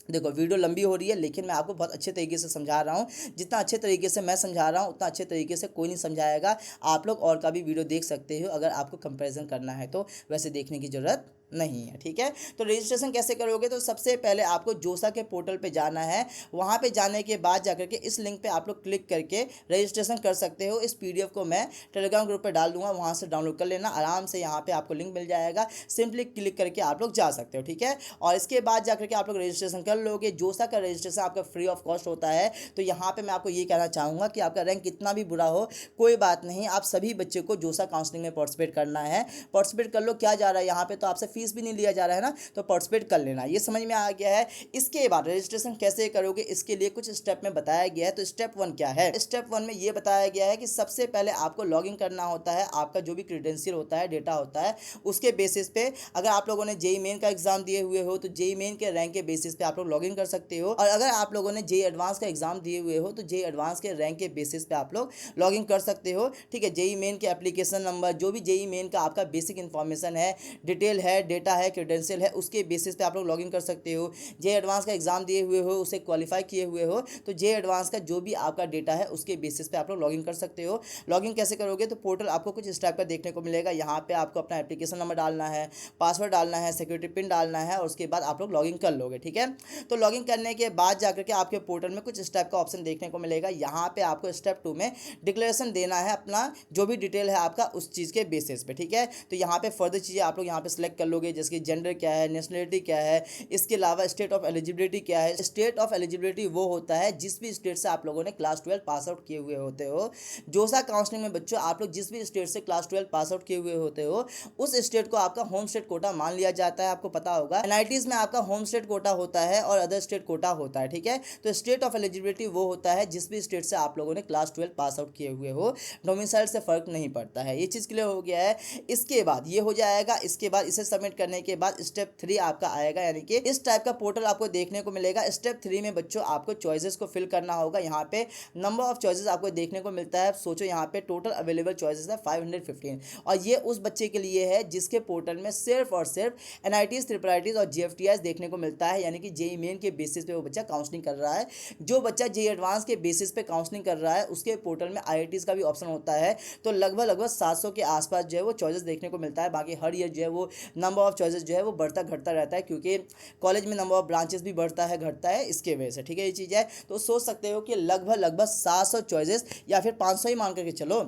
Speaker 1: देखो वीडियो लंबी हो रही है लेकिन मैं आपको बहुत अच्छे तरीके से समझा रहा हूँ। जितना अच्छे तरीके से मैं समझा रहा हूँ उतना अच्छे तरीके से कोई नहीं समझाएगा। आप लोग और का भी वीडियो देख सकते हो अगर आपको कंपैरिजन करना है तो, वैसे देखने की ज़रूरत नहीं है, ठीक है। तो रजिस्ट्रेशन कैसे करोगे, तो सबसे पहले आपको जोसा के पोर्टल पे जाना है। वहाँ पे जाने के बाद जाकर के इस लिंक पे आप लोग क्लिक करके रजिस्ट्रेशन कर सकते हो। इस पीडीएफ को मैं टेलीग्राम ग्रुप पे डाल दूंगा, वहाँ से डाउनलोड कर लेना आराम से। यहाँ पे आपको लिंक मिल जाएगा, सिंपली क्लिक करके आप लोग जा सकते हो, ठीक है। और इसके बाद जाकर के आप लोग रजिस्ट्रेशन कर लोगे। जोसा का रजिस्ट्रेशन आपका फ्री ऑफ कॉस्ट होता है। तो यहाँ पर मैं आपको ये कहना चाहूँगा कि आपका रैंक कितना भी बुरा हो कोई बात नहीं, आप सभी बच्चे को जोसा काउंसलिंग में पार्टिसिपेट करना है। पार्टिसिपेट कर लो, क्या जा रहा है यहाँ पे, तो आपसे फीस भी नहीं लिया जा रहा है ना, तो पार्टिसिपेट कर लेना। ये समझ में आ गया है। इसके बाद रजिस्ट्रेशन कैसे करोगे इसके लिए कुछ स्टेप में बताया गया है। तो स्टेप 1 क्या है, स्टेप 1 में ये बताया गया है कि सबसे पहले आपको लॉगिन करना होता है। आपका जो भी क्रेडेंशियल होता है, डेटा होता है, उसके बेसिस पे अगर आप लोगों ने जेईई मेन का एग्जाम दिए हुए हो तो जेईई मेन के रैंक के बेसिस पे आप लोग लॉगिन कर सकते हो। और अगर आप लोगों ने जेईई एडवांस का एग्जाम दिए हुए हो तो जेईई एडवांस के रैंक के बेसिस पे आप लोग लॉगिन कर सकते हो, ठीक है। जेईई मेन के एप्लीकेशन नंबर, जो भी जेईई मेन का आपका बेसिक इन्फॉर्मेशन है, डिटेल है, डेटा है, क्रेडेंशियल है, उसके बेसिस पे आप लोग लॉगिन कर सकते हो। जे एडवांस का एग्जाम दिए हुए हो, उसे क्वालिफाई किए हुए हो, तो जे एडवांस का जो भी आपका डेटा है उसके बेसिस पे आप लोग लॉगिन कर सकते हो। लॉगिन कैसे करोगे, तो पोर्टल आपको कुछ इस टाइप का देखने को मिलेगा। यहाँ पे आपको अपना एप्लीकेशन नंबर डालना है, पासवर्ड डालना है, सिक्योरिटी पिन डालना है और उसके बाद आप लोग लॉगिन कर लोगे। ठीक है, तो लॉगिन करने के बाद जाकर के आपके पोर्टल में कुछ इस टाइप का ऑप्शन देखने को मिलेगा। यहाँ पे आपको स्टेप 2 में डिक्लेरेशन देना है अपना जो भी डिटेल है आपका उस चीज़ के बेसिस पे। ठीक है, तो यहाँ पे फर्दर चीज़ें आप लोग यहाँ पे सिलेक्ट कर लोगे, जैसे कि जेंडर क्या है, नेशनलिटी क्या है, इसके अलावा स्टेट ऑफ एलिजिबिलिटी क्या है। स्टेट ऑफ एलिजिबिलिटी वो होता है जिस भी स्टेट से आप लोगों ने क्लास 12 पास आउट किए हुए होते हो। जो सा काउंसलिंग में बच्चों आप लोग जिस भी स्टेट से क्लास 12 पास आउट किए हुए होते हो उस स्टेट को आपका होम स्टेट कोटा मान लिया जाता है। आपको पता होगा एनआईटीज में आपका होम स्टेट कोटा होता है और अदर स्टेट कोटा होता है। ठीक है, तो स्टेट ऑफ एलिजिबिलिटी वो होता है जिस भी स्टेट से आप लोगों ने क्लास 12 पास आउट किए हुए हो, डोमिसाइल से फर्क नहीं पड़ता है। ये चीज़ क्लियर हो गया है। इसके बाद ये हो जाएगा, इसके बाद इसे सबमिट करने के बाद स्टेप 3 आपका आएगा, यानी कि इस टाइप का पोर्टल आपको देखने को मिलेगा। स्टेप 3 में बच्चों आपको चॉइसेस को फिल करना होगा। यहाँ पे नंबर ऑफ चॉइसेस आपको देखने को मिलता है। सोचो यहाँ पे टोटल अवेलेबल चॉइसेस है 515 और ये उस बच्चे के लिए है जिसके पोर्टल में सिर्फ और सिर्फ एनआईटीज, ट्रिपल आईटीज और जीएफटीआईज देखने को मिलता है, यानी कि जेई मेन के बेसिस पे वो बच्चा काउंसलिंग कर रहा है। जो बच्चा जेई एडवांस के बेसिस पे काउंसलिंग कर रहा है उसके पोर्टल में आईआईटीज का भी ऑप्शन होता है। तो लगभग 700 के आसपास जो है वो चॉइसेस देखने को मिलता है। बाकी हर ईयर जो है वो नंबर ऑफ चॉइसेस जो है वो बढ़ता घटता रहता है, क्योंकि कॉलेज में नंबर ऑफ ब्रांचेस भी बढ़ता है घटता है, इसके वजह से। ठीक है, ये चीज़ है। तो सोच सकते हो कि लगभग 700 चॉइसेस या फिर 500 ही मान करके चलो,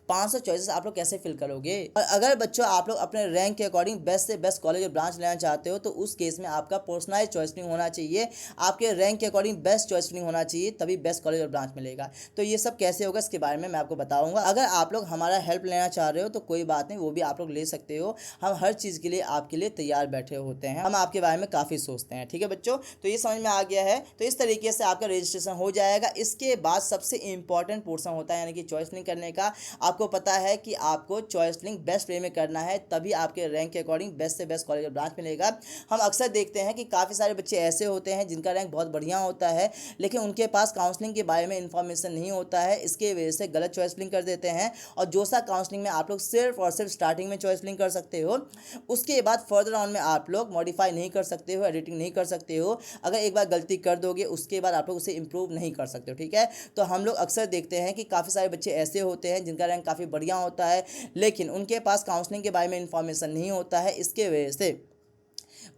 Speaker 1: 500 चॉइसेस आप लोग कैसे फिल करोगे। और अगर बच्चों आप लोग अपने रैंक के अकॉर्डिंग बेस्ट से बेस्ट कॉलेज और ब्रांच लेना चाहते हो तो उस केस में आपका पर्सनलाइज चॉइसिंग होना चाहिए। आपके रैंक के अकॉर्डिंग बेस्ट चॉइसिंग होना चाहिए, तभी बेस्ट कॉलेज और ब्रांच मिलेगा। तो ये सब कैसे होगा इसके बारे में मैं आपको बताऊंगा। अगर आप लोग हमारा हेल्प लेना चाह रहे हो तो कोई बात नहीं, वो भी आप लोग ले सकते हो। हम हर चीज़ के लिए आपके लिए तैयार बैठे होते हैं, हम आपके बारे में काफ़ी सोचते हैं। ठीक है बच्चों, तो ये समझ में आ गया है। तो इस तरीके से आपका रजिस्ट्रेशन हो जाएगा। इसके बाद सबसे इंपॉर्टेंट पोर्शन होता है, यानी कि चॉइसिंग करने का। आपको पता है कि आपको चॉइस लिंक बेस्ट वे में करना है, तभी आपके रैंक के अकॉर्डिंग बेस्ट से बेस्ट कॉलेज और ब्रांच मिलेगा। हम अक्सर देखते हैं कि काफ़ी सारे बच्चे ऐसे होते हैं जिनका रैंक बहुत बढ़िया होता है, लेकिन उनके पास काउंसलिंग के बारे में इंफॉर्मेशन नहीं होता है। इसके वजह से गलत चॉइस लिंक कर देते हैं। और जो सा काउंसलिंग में आप लोग सिर्फ और सिर्फ स्टार्टिंग में चॉइस लिंक कर सकते हो, उसके बाद फर्दर राउंड में आप लोग मॉडिफाई नहीं कर सकते हो, एडिटिंग नहीं कर सकते हो। अगर एक बार गलती कर दोगे उसके बाद आप लोग उसे इंप्रूव नहीं कर सकते हो। ठीक है, तो हम लोग अक्सर देखते हैं कि काफ़ी सारे बच्चे ऐसे होते हैं जिनका रैंक काफ़ी बढ़िया होता है, लेकिन उनके पास काउंसलिंग के बारे में इंफॉर्मेशन नहीं होता है। इसके वजह से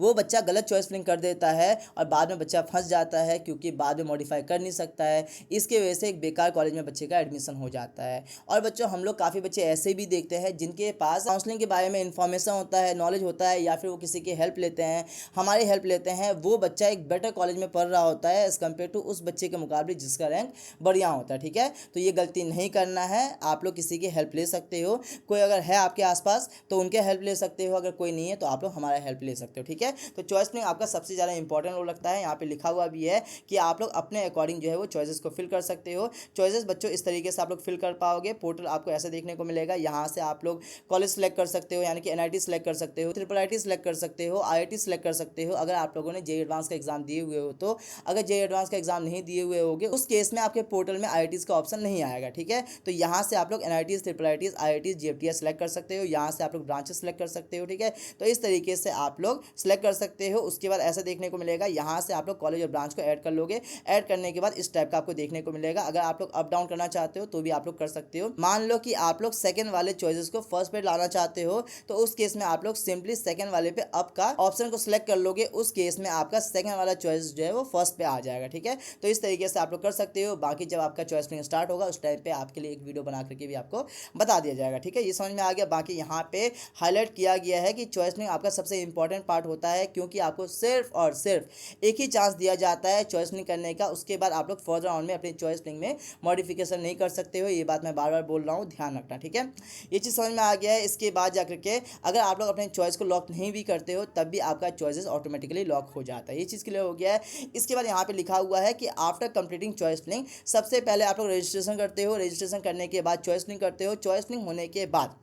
Speaker 1: वो बच्चा गलत चॉइस फिलिंग कर देता है और बाद में बच्चा फंस जाता है, क्योंकि बाद में मॉडिफाई कर नहीं सकता है। इसके वजह से एक बेकार कॉलेज में बच्चे का एडमिशन हो जाता है। और बच्चों हम लोग काफ़ी बच्चे ऐसे भी देखते हैं जिनके पास काउंसलिंग के बारे में इंफॉर्मेशन होता है, नॉलेज होता है, या फिर वो किसी की हेल्प लेते हैं, हमारी हेल्प लेते हैं। वो बच्चा एक बेटर कॉलेज में पढ़ रहा होता है एज़ कम्पेयर टू उस बच्चे के मुकाबले जिसका रैंक बढ़िया होता है। ठीक है, तो ये गलती नहीं करना है। आप लोग किसी की हेल्प ले सकते हो, कोई अगर है आपके आसपास तो उनके हेल्प ले सकते हो, अगर कोई नहीं है तो आप लोग हमारा हेल्प ले सकते हो। ठीक है, तो चॉइस में आपका सबसे ज़्यादा इंपॉर्टेंट रोल लगता है। यहाँ पे लिखा हुआ भी है कि आप लोग अपने अकॉर्डिंग जो है वो चॉइसेस को फिल कर सकते हो। चॉइसेस बच्चों इस तरीके से आप लोग फिल कर पाओगे। पोर्टल आपको ऐसे देखने को मिलेगा। यहाँ से आप लोग कॉलेज सेलेक्ट कर सकते हो, यानी कि एनआईटी सेलेक्ट कर सकते हो, ट्रिपल आईटी सेलेक्ट कर सकते हो, आईआईटी सेलेक्ट कर सकते हो अगर आप लोगों ने जेईई एडवांस का एग्जाम दिए हुए हो तो। अगर जेईई एडवांस का एग्जाम नहीं दिए हुए होगे उस केस में आपके पोर्टल में आईआईटीज का ऑप्शन नहीं आएगा। ठीक है, तो यहाँ से आप लोग NITs, triple ITs, IITs, GFTIs select कर सकते हो। यहाँ से आप लोग ब्रांचेस सेलेक्ट कर सकते हो। ठीक है, तो इस तरीके से आप लोग सेलेक्ट कर सकते हो। उसके बाद ऐसा देखने को मिलेगा, यहाँ से आप लोग कॉलेज और ब्रांच को ऐड कर लोगे। ऐड करने के बाद इस टाइप का आपको देखने को मिलेगा। अगर आप लोग अप डाउन करना चाहते हो तो भी आप लोग कर सकते हो। मान लो कि आप लोग सेकंड वाले चॉइसेस को फर्स्ट पे लाना चाहते हो, तो उस केस में आप लोग सिंपली सेकंड वाले पे अप का ऑप्शन को सिलेक्ट कर लोगे। उस केस में आपका सेकंड वाला चॉइस जो है वो फर्स्ट पे आ जाएगा। ठीक है, तो इस तरीके से आप लोग कर सकते हो। बाकी जब आपका चॉइस स्टार्ट होगा उस टाइम पे आपके लिए एक वीडियो बना करके भी आपको बता दिया जाएगा। ठीक है, ये समझ में आ गया। बाकी यहाँ पे हाईलाइट किया गया है कि चॉइस आपका सबसे इंपॉर्टेंट पार्ट होता है, क्योंकि आपको सिर्फ और सिर्फ एक ही चांस दिया जाता है चॉइस लिंक करने का। उसके बाद आप लोग फर्दर राउंड में अपनी चॉइस लिंक में मॉडिफिकेशन नहीं कर सकते हो। ये बात मैं बार बार बोल रहा हूँ, ध्यान रखना। ठीक है, ये चीज़ समझ में आ गया है। इसके बाद जाकर के अगर आप लोग अपने चॉइस को लॉक नहीं भी करते हो तब भी आपका चॉइसेस ऑटोमेटिकली लॉक हो जाता है। ये चीज़ क्लियर हो गया है। इसके बाद यहाँ पे लिखा हुआ है कि आफ्टर कंप्लीटिंग चॉइस लिंक, सबसे पहले आप लोग रजिस्ट्रेशन करते हो। रजिस्ट्रेशन करने के बाद चॉइस लिंक करते हो। चॉइस लिंक होने के बाद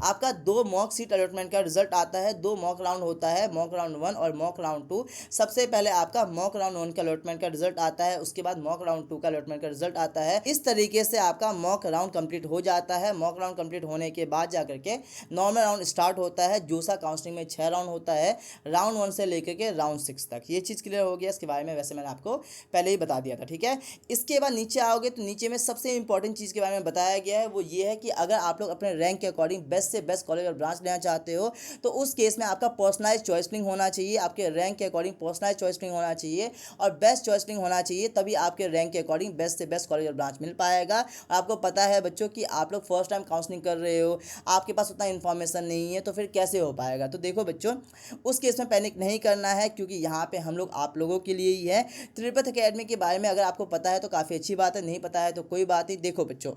Speaker 1: आपका 2 मॉक सीट अलॉटमेंट का रिजल्ट आता है। 2 मॉक राउंड होता है, मॉक राउंड 1 और मॉक राउंड 2। सबसे पहले आपका मॉक राउंड 1 का अलॉटमेंट का रिजल्ट आता है, उसके बाद मॉक राउंड 2 का अलॉटमेंट का रिजल्ट आता है। इस तरीके से आपका मॉक राउंड कंप्लीट हो जाता है। मॉक राउंड कंप्लीट होने के बाद जाकर के नॉर्मल राउंड स्टार्ट होता है। जोसा काउंसलिंग में 6 राउंड होता है, राउंड 1 से लेकर के राउंड 6 तक। ये चीज़ क्लियर हो गया। इसके बारे में वैसे मैंने आपको पहले ही बता दिया था, ठीक है। इसके बाद नीचे आओगे तो नीचे में सबसे इंपॉर्टेंट चीज़ के बारे में बताया गया है, वो ये है कि अगर आप लोग अपने रैंक के अकॉर्डिंग बेस्ट से बेस्ट कॉलेज और ब्रांच लेना चाहते हो तो उस केस में आपका पर्सनलाइज चॉइसलिंग होना चाहिए। आपके रैंक के अकॉर्डिंग पर्सनलाइज चॉइसलिंग होना चाहिए और बेस्ट चॉइसलिंग होना चाहिए, तभी आपके रैंक के अकॉर्डिंग बेस्ट से बेस्ट कॉलेज और ब्रांच मिल पाएगा। और आपको पता है बच्चों कि आप लोग फर्स्ट टाइम काउंसलिंग कर रहे हो, आपके पास उतना इन्फॉर्मेशन नहीं है, तो फिर कैसे हो पाएगा। तो देखो बच्चों, उस केस में पैनिक नहीं करना है, क्योंकि यहाँ पे हम लोग आप लोगों के लिए ही है। त्रिपथ एकेडमी के बारे में अगर आपको पता है तो काफ़ी अच्छी बात है, नहीं पता है तो कोई बात नहीं। देखो बच्चों,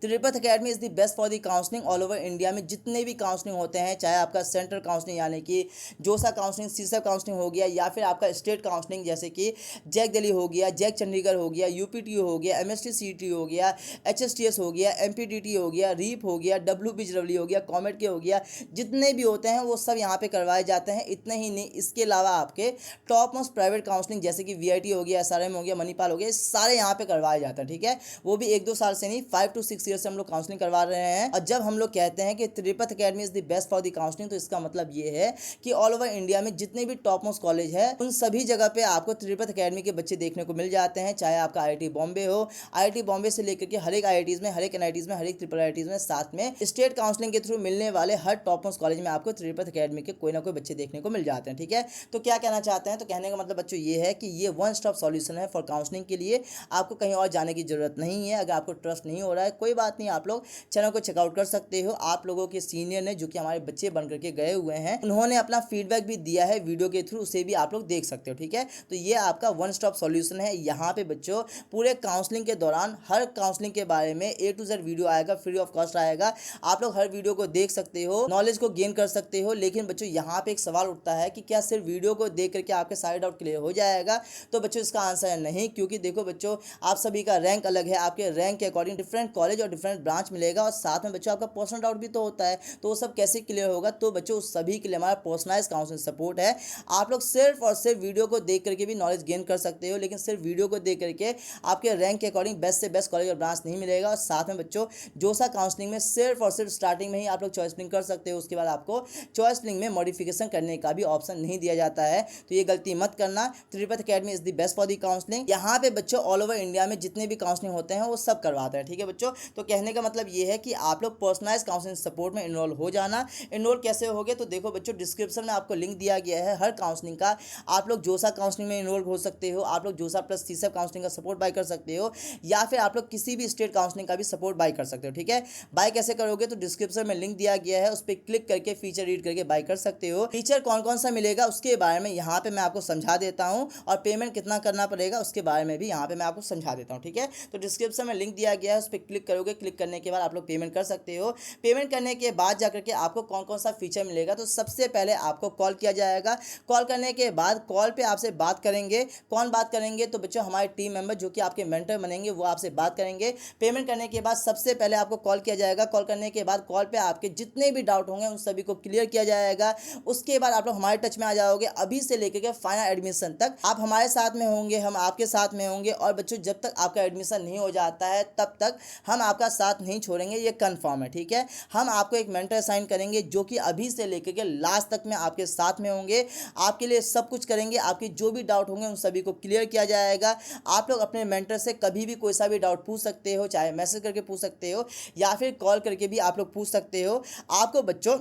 Speaker 1: Tripath academy is the best for the counselling all over India में। जितने भी काउंसलिंग होते हैं, चाहे आपका सेंट्रल काउंसलिंग यानी कि जोसा काउंसलिंग, सीसब काउंसलिंग हो गया, या फिर आपका स्टेट काउंसलिंग जैसे कि जैक दिल्ली हो गया, जैक चंडीगढ़ हो गया, यूपीटीयू हो गया, एमएसटी सीईटी हो गया, एचएसटीएस हो गया, एमपीटीटी हो गया, रीप हो गया, डब्ल्यूबीडब्ल्यू हो गया, कॉमेट के हो गया, जितने भी होते हैं वो सब यहाँ पे करवाए जाते हैं। इतने ही नहीं, इसके अलावा आपके टॉप मोस्ट प्राइवेट काउंसलिंग जैसे कि वीआईटी हो गया, एसआरएम हो गया, मणिपाल हो गया, सारे यहाँ पे करवाए जाते हैं, ठीक है। वो भी 1-2 साल से नहीं, 5 to 6 ईयर से हम लोग काउंसलिंग करवा रहे हैं। और जब हम लोग कहते हैं कि Tripath academy is the best for the counselling, तो इसका मतलब ये है कि ऑल ओवर इंडिया में जितने भी टॉप मोस्ट कॉलेज है उन सभी जगह पे आपको त्रिपथ एकेडमी के बच्चे देखने को मिल जाते हैं। चाहे आपका आईआईटी बॉम्बे हो, आईआईटी बॉम्बे से लेकर के हर एक आईआईटीज में, हर एक एनआईटीज में, हर एक ट्रिपल आईआईटीज में, साथ में स्टेट काउंसलिंग के थ्रू मिलने वाले हर टॉप मोस्ट कॉलेज में आपको त्रिपथ एकेडमी के कोई ना कोई बच्चे देखने को मिल जाते हैं, ठीक है। तो क्या कहना चाहते हैं, तो कहने का मतलब बच्चों ये है कि ये वन स्टॉप सॉल्यूशन है फॉर काउंसलिंग के लिए। आपको कहीं और जाने की जरूरत नहीं है। अगर आपको ट्रस्ट नहीं हो रहा है, कोई बात नहीं, आप लोग चैनल को चेकआउट कर सकते हो। आप लोगों के सीनियर ने, जो कि हमारे बच्चे बन करके गए हुए हैं, उन्होंने अपना फीडबैक भी दिया है वीडियो के थ्रू, उसे भी आप लोग देख सकते हो, ठीक है। तो ये आपका वन स्टॉप सॉल्यूशन है। यहाँ पे बच्चों पूरे काउंसलिंग के दौरान हर काउंसलिंग के बारे में A to Z वीडियो आएगा, फ्री ऑफ कॉस्ट आएगा। आप लोग हर वीडियो को देख सकते हो, नॉलेज को गेन कर सकते हो। लेकिन बच्चों यहाँ पे एक सवाल उठता है कि क्या सिर्फ वीडियो को देख करके आपके सारे डाउट क्लियर हो जाएगा। तो बच्चों इसका आंसर है नहीं, क्योंकि देखो बच्चों, आप सभी का रैंक अलग है। आपके रैंक के अकॉर्डिंग डिफरेंट कॉलेज और डिफरेंट ब्रांच मिलेगा, और साथ में बच्चों आपका पर्सनल डाउट भी तो होता है, तो वो सब कैसे क्लियर होगा। तो बच्चों उस सभी के लिए हमारा पर्सनलाइज काउंसलिंग सपोर्ट है। आप लोग सिर्फ और सिर्फ वीडियो को देख करके भी नॉलेज गेन कर सकते हो, लेकिन सिर्फ वीडियो को देख करके आपके रैंक के अकॉर्डिंग बेस्ट से बेस्ट कॉलेज और ब्रांच नहीं मिलेगा। और साथ में बच्चों जोसा काउंसलिंग में सिर्फ और सिर्फ स्टार्टिंग में ही आप लोग चॉइसलिंग कर सकते हो, उसके बाद आपको चॉइसलिंग में मॉडिफिकेशन करने का भी ऑप्शन नहीं दिया जाता है। तो ये गलती मत करना। Tripath academy is the best for the counselling. यहाँ पे बच्चों ऑल ओवर इंडिया में जितने भी काउंसलिंग होते हैं वो सब करवाते हैं, ठीक है बच्चों। तो कहने का मतलब ये है कि आप लोग पर्सनलाइज काउंसलिंग सपोर्ट में इनरोल हो जाना। इनरोल कैसे होगे, तो देखो बच्चों, डिस्क्रिप्शन में आपको लिंक दिया गया है हर काउंसलिंग का। आप लोग जोसा काउंसलिंग में इनरोल हो सकते हो, आप लोग जोसा प्लस सीसब काउंसलिंग का सपोर्ट बाय कर सकते हो, या फिर आप लोग किसी भी स्टेट काउंसलिंग का भी सपोर्ट बाय कर सकते हो, ठीक है। बाय कैसे करोगे, तो डिस्क्रिप्शन में लिंक दिया गया है, उस पर क्लिक करके फीचर रीड करके बाय कर सकते हो। फीचर कौन कौन सा मिलेगा उसके बारे में यहाँ पे मैं आपको समझा देता हूँ, और पेमेंट कितना करना पड़ेगा उसके बारे में भी यहाँ पे मैं आपको समझा देता हूँ, ठीक है। तो डिस्क्रिप्शन में लिंक दिया गया है, उस पर क्लिक करोगे, क्लिक करने के बाद आप लोग पेमेंट कर सकते हो। पेमेंट करने के बाद जाकर के आपको कौन कौन सा फीचर मिलेगा, तो सबसे पहले आपको कॉल किया जाएगा। कॉल करने के बाद कॉल पे आपसे बात करेंगे। कौन बात करेंगे, तो बच्चों हमारे टीम मेंबर जो कि आपके मेंटर बनेंगे वो आपसे बात करेंगे। पेमेंट करने के बाद सबसे पहले आपको कॉल किया जाएगा। कॉल करने के बाद कॉल पे आपके जितने भी डाउट होंगे उन सभी को क्लियर किया जाएगा। उसके बाद आप लोग हमारे टच में आ जाओगे। अभी से लेकर के फाइनल एडमिशन तक आप हमारे साथ में होंगे, हम आपके साथ में होंगे। और बच्चों जब तक आपका एडमिशन नहीं हो जाता है तब तक हम आपका साथ नहीं छोड़ेंगे, ये कंफर्म है, ठीक है। हम आपको एक मेंटर असाइन करेंगे जो कि अभी से लेकर के लास्ट तक में आपके साथ में होंगे, आपके लिए सब कुछ करेंगे। आपके जो भी डाउट होंगे उन सभी को क्लियर किया जाएगा। आप लोग अपने मेंटर से कभी भी कोई सा भी डाउट पूछ सकते हो, चाहे मैसेज करके पूछ सकते हो या फिर कॉल करके भी आप लोग पूछ सकते हो। आपको बच्चों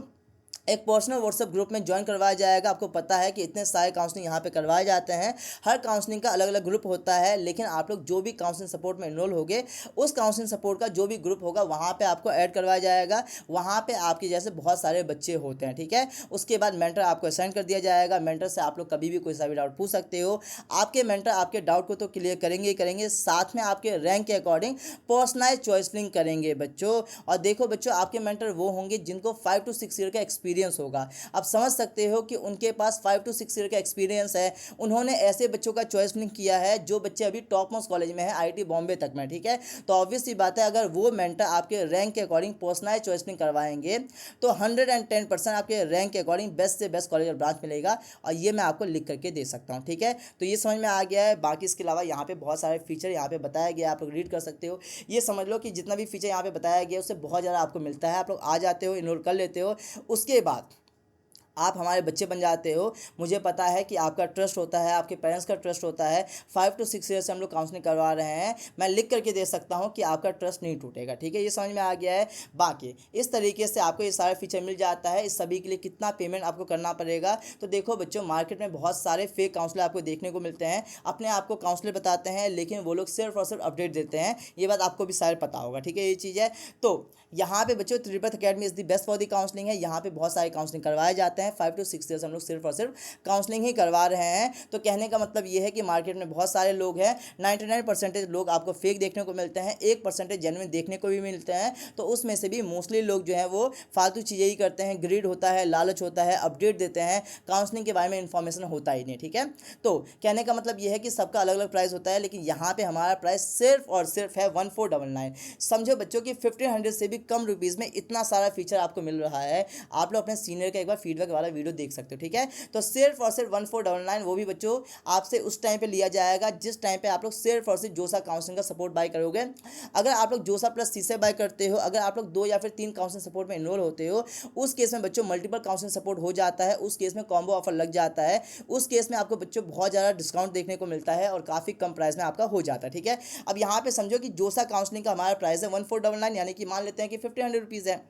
Speaker 1: एक पर्सनल व्हाट्सएप ग्रुप में ज्वाइन करवाया जाएगा। आपको पता है कि इतने सारे काउंसलिंग यहाँ पे करवाए जाते हैं, हर काउंसलिंग का अलग अलग ग्रुप होता है। लेकिन आप लोग जो भी काउंसलिंग सपोर्ट में इनरोल होगे, उस काउंसलिंग सपोर्ट का जो भी ग्रुप होगा वहाँ पे आपको ऐड करवाया जाएगा। वहाँ पे आपके जैसे बहुत सारे बच्चे होते हैं, ठीक है। उसके बाद मेंटर आपको असाइन कर दिया जाएगा। मेंटर से आप लोग कभी भी कोई सा भी डाउट पूछ सकते हो। आपके मेंटर आपके डाउट को तो क्लियर करेंगे ही करेंगे, साथ में आपके रैंक के अकॉर्डिंग पर्सनलाइज चॉइसलिंग करेंगे बच्चों। और देखो बच्चों, आपके मेंटर वो होंगे जिनको 5 to 6 ईयर का एक्सपीरियंस एक्सपीरियंस होगा। आप समझ सकते हो कि उनके पास 5 to 6 ईयर का एक्सपीरियंस है। उन्होंने ऐसे बच्चों का चॉइस नहीं किया है जो बच्चे अभी टॉप मोस्ट कॉलेज में है, आईआईटी बॉम्बे तक में, ठीक है। तो ऑब्वियस सी बात है, अगर वो मेंटर आपके रैंक के अकॉर्डिंग पर्सनलाइज चॉइसिंग करवाएंगे तो 110% आपके रैंक के अकॉर्डिंग बेस्ट से बेस्ट कॉलेज और ब्रांच मिलेगा, और ये मैं आपको लिख करके दे सकता हूँ, ठीक है। तो ये समझ में आ गया है। बाकी इसके अलावा यहाँ पे बहुत सारे फीचर यहाँ पे बताया गया, आप लोग रीड कर सकते हो। ये समझ लो कि जितना भी फीचर यहाँ पे बताया गया उससे बहुत ज़्यादा आपको मिलता है। आप लोग आ जाते हो, इनरोल कर लेते हो, उसके बाद आप हमारे बच्चे बन जाते हो। मुझे पता है कि आपका ट्रस्ट होता है, आपके पेरेंट्स का ट्रस्ट होता है। 5 to 6 ईयर से हम लोग काउंसलिंग करवा रहे हैं। मैं लिख करके दे सकता हूँ कि आपका ट्रस्ट नहीं टूटेगा, ठीक है। ये समझ में आ गया है। बाकी इस तरीके से आपको ये सारे फीचर मिल जाता है। इस सभी के लिए कितना पेमेंट आपको करना पड़ेगा, तो देखो बच्चों, मार्केट में बहुत सारे फेक काउंसलर आपको देखने को मिलते हैं। अपने आप को काउंसलर बताते हैं, लेकिन वो लोग सिर्फ और सिर्फ अपडेट देते हैं। ये बात आपको भी शायद पता होगा, ठीक है। ये चीज़ है। तो यहाँ पे बच्चों Tripath academy is the best for the counselling है। यहाँ पे बहुत सारे काउंसलिंग करवाए जाते हैं। 5 to 6 ईयर्स हम लोग सिर्फ और सिर्फ काउंसलिंग ही करवा रहे हैं। तो कहने का मतलब ये है कि मार्केट में बहुत सारे लोग हैं, 99% लोग आपको फेक देखने को मिलते हैं, 1% जेन्युइन देखने को भी मिलते हैं। तो उसमें से भी मोस्टली लोग जो है वो फालतू चीज़ें ही करते हैं। ग्रीड होता है, लालच होता है, अपडेट देते हैं, काउंसलिंग के बारे में इंफॉर्मेशन होता ही नहीं, ठीक है। तो कहने का मतलब ये है कि सबका अलग अलग प्राइस होता है, लेकिन यहाँ पे हमारा प्राइस सिर्फ और सिर्फ है 1499। समझो बच्चों की 1500 से भी कम रुपीज़ में इतना सारा फीचर आपको मिल रहा है। आप लोग अपने सीनियर का एक बार फीडबैक वाला वीडियो देख सकते हो, ठीक है। तो सिर्फ और सिर्फ 1499, वो भी बच्चों आपसे उस टाइम पे लिया जाएगा जिस टाइम पे आप लोग सिर्फ और सिर्फ जोसा काउंसलिंग का सपोर्ट बाय करोगे। अगर आप लोग जोसा प्लस सीसे बाय करते हो, अगर आप लोग 2 या फिर 3 काउंसलिंग सपोर्ट में इनरोल होते हो, उस केस में बच्चों मल्टीपल काउंसलिंग सपोर्ट हो जाता है। उस केस में कॉम्बो ऑफर लग जाता है। उस केस में आपको बच्चों बहुत ज़्यादा डिस्काउंट देखने को मिलता है और काफ़ी कम प्राइस में आपका हो जाता है, ठीक है। अब यहाँ पे समझो कि जोसा काउंसलिंग का हमारा प्राइस है 1499, यानी कि मान लेते हैं कि 1500 रुपीज़ है।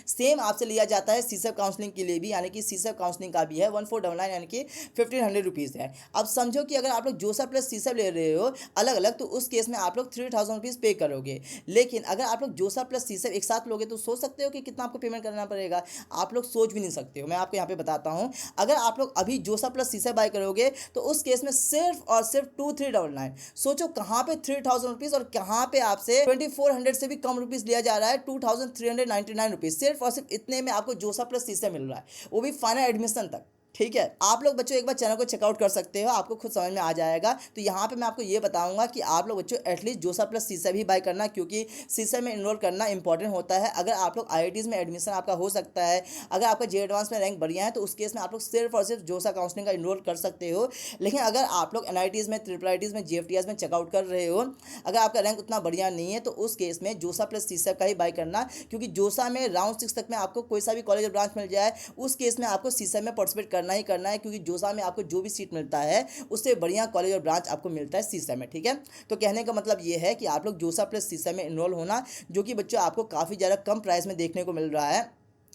Speaker 1: सेम आपसे लिया जाता है सीसेप काउंसलिंग के लिए भी, यानी कि सीसेप काउंसलिंग का भी है 1499, यानी कि 1500 रुपीज़ है। अब समझो कि अगर आप लोग जोसा प्लस सीसेप ले रहे हो अलग अलग, तो उस केस में आप लोग 3000 रुपीज़ पे करोगे। लेकिन अगर आप लोग जोसा प्लस सीसेप एक साथ लोगे तो सोच सकते हो कि कितना आपको पेमेंट करना पड़ेगा। आप लोग सोच भी नहीं सकते हो। मैं आपको यहाँ पे बताता हूँ। अगर आप लोग अभी जोसा प्लस सीसेप बाय करोगे तो उस केस में सिर्फ और सिर्फ 2399। सोचो कहाँ पे 3000 रुपीज़ और कहाँ पे आपसे 2400 से भी कम रुपीज़ लिया जा रहा है, 2399 रुपीज़। सिर्फ और सिर्फ इतने में आपको जोसा प्लस सीसे मिल रहा है, वो भी फाइनल एडमिशन तक, ठीक है। आप लोग बच्चों एक बार चैनल को चेकआउट कर सकते हो, आपको खुद समझ में आ जाएगा। तो यहाँ पे मैं आपको ये बताऊंगा कि आप लोग बच्चों एटलीस्ट जोसा प्लस सीसे भी बाय करना, क्योंकि सीसे में इनरोल करना इंपॉर्टेंट होता है। अगर आप लोग आईआईटीज़ में एडमिशन आपका हो सकता है, अगर आपका जे एडवांस में रैंक बढ़िया है, तो उस केस में आप लोग सिर्फ और सिर्फ जोसा काउंसलिंग का इनरोल कर सकते हो। लेकिन अगर आप लोग एनआईटीज़ में, ट्रिपल आईटीज़ में, जेएफटीएस में चेकआउट कर रहे हो, अगर आपका रैंक उतना बढ़िया नहीं है, तो उस केस में जोसा प्लस सीसे का ही बाय करना, क्योंकि जोसा में राउंड 6 तक में आपको कोई सा भी कॉलेज और ब्रांच मिल जाए, उस केस में आपको सीसे में पार्टिसिपेट करना ही करना है, क्योंकि जोसा में आपको जो भी सीट मिलता है उससे बढ़िया कॉलेज और ब्रांच आपको मिलता है सीसे में, ठीक है। तो कहने का मतलब ये है कि आप लोग जोसा प्लस सीसे में इनरोल होना, जो कि बच्चों आपको काफ़ी ज़्यादा कम प्राइस में देखने को मिल रहा है।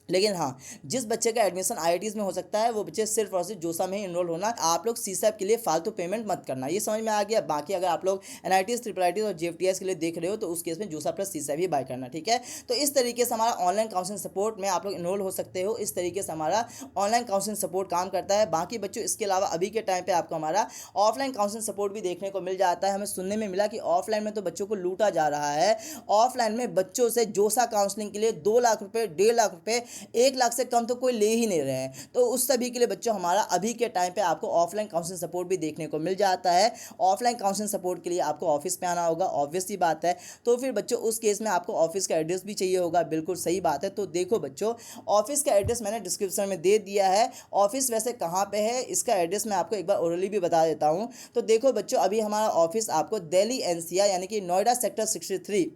Speaker 1: लेकिन हाँ, जिस बच्चे का एडमिशन आईआईटीज़ में हो सकता है, वो बच्चे सिर्फ और सिर्फ जोसा में ही इनरोल होना। आप लोग सीसेप के लिए फालतू पेमेंट मत करना। ये समझ में आ गया। बाकी अगर आप लोग एनआईटीज़, ट्रिपल आईटीज़ और जेएफटीएस के लिए देख रहे हो, तो उस केस में जोसा प्लस सीसेप ही बाय करना, ठीक है। तो इस तरीके से हमारा ऑनलाइन काउंसलिंग सपोर्ट में आप लोग इनरोल हो सकते हो। इस तरीके से हमारा ऑनलाइन काउंसलिंग सपोर्ट काम करता है। बाकी बच्चों इसके अलावा अभी के टाइम पर आपको हमारा ऑफलाइन काउंसलिंग सपोर्ट भी देखने को मिल जाता है। हमें सुनने में मिला कि ऑफलाइन में तो बच्चों को लूटा जा रहा है। ऑफलाइन में बच्चों से जोसा काउंसलिंग के लिए 2 लाख रुपये, 1.5 लाख रुपये, 1 लाख से कम तो कोई ले ही नहीं रहे हैं। तो उस सभी के लिए बच्चों हमारा अभी के टाइम पे आपको ऑफलाइन काउंसलिंग सपोर्ट भी देखने को मिल जाता है। ऑफलाइन काउंसलिंग सपोर्ट के लिए आपको ऑफिस पे आना होगा, ऑब्वियस सी बात है। तो फिर बच्चों उस केस में आपको ऑफिस का एड्रेस भी चाहिए होगा, बिल्कुल सही बात है। तो देखो बच्चों, ऑफिस का एड्रेस मैंने डिस्क्रिप्शन में दे दिया है। ऑफिस वैसे कहाँ पे है, इसका एड्रेस मैं आपको एक बार ओरली भी बता देता हूँ। तो देखो बच्चों, अभी हमारा ऑफिस आपको दिल्ली एनसीआर यानी कि Noida sector 63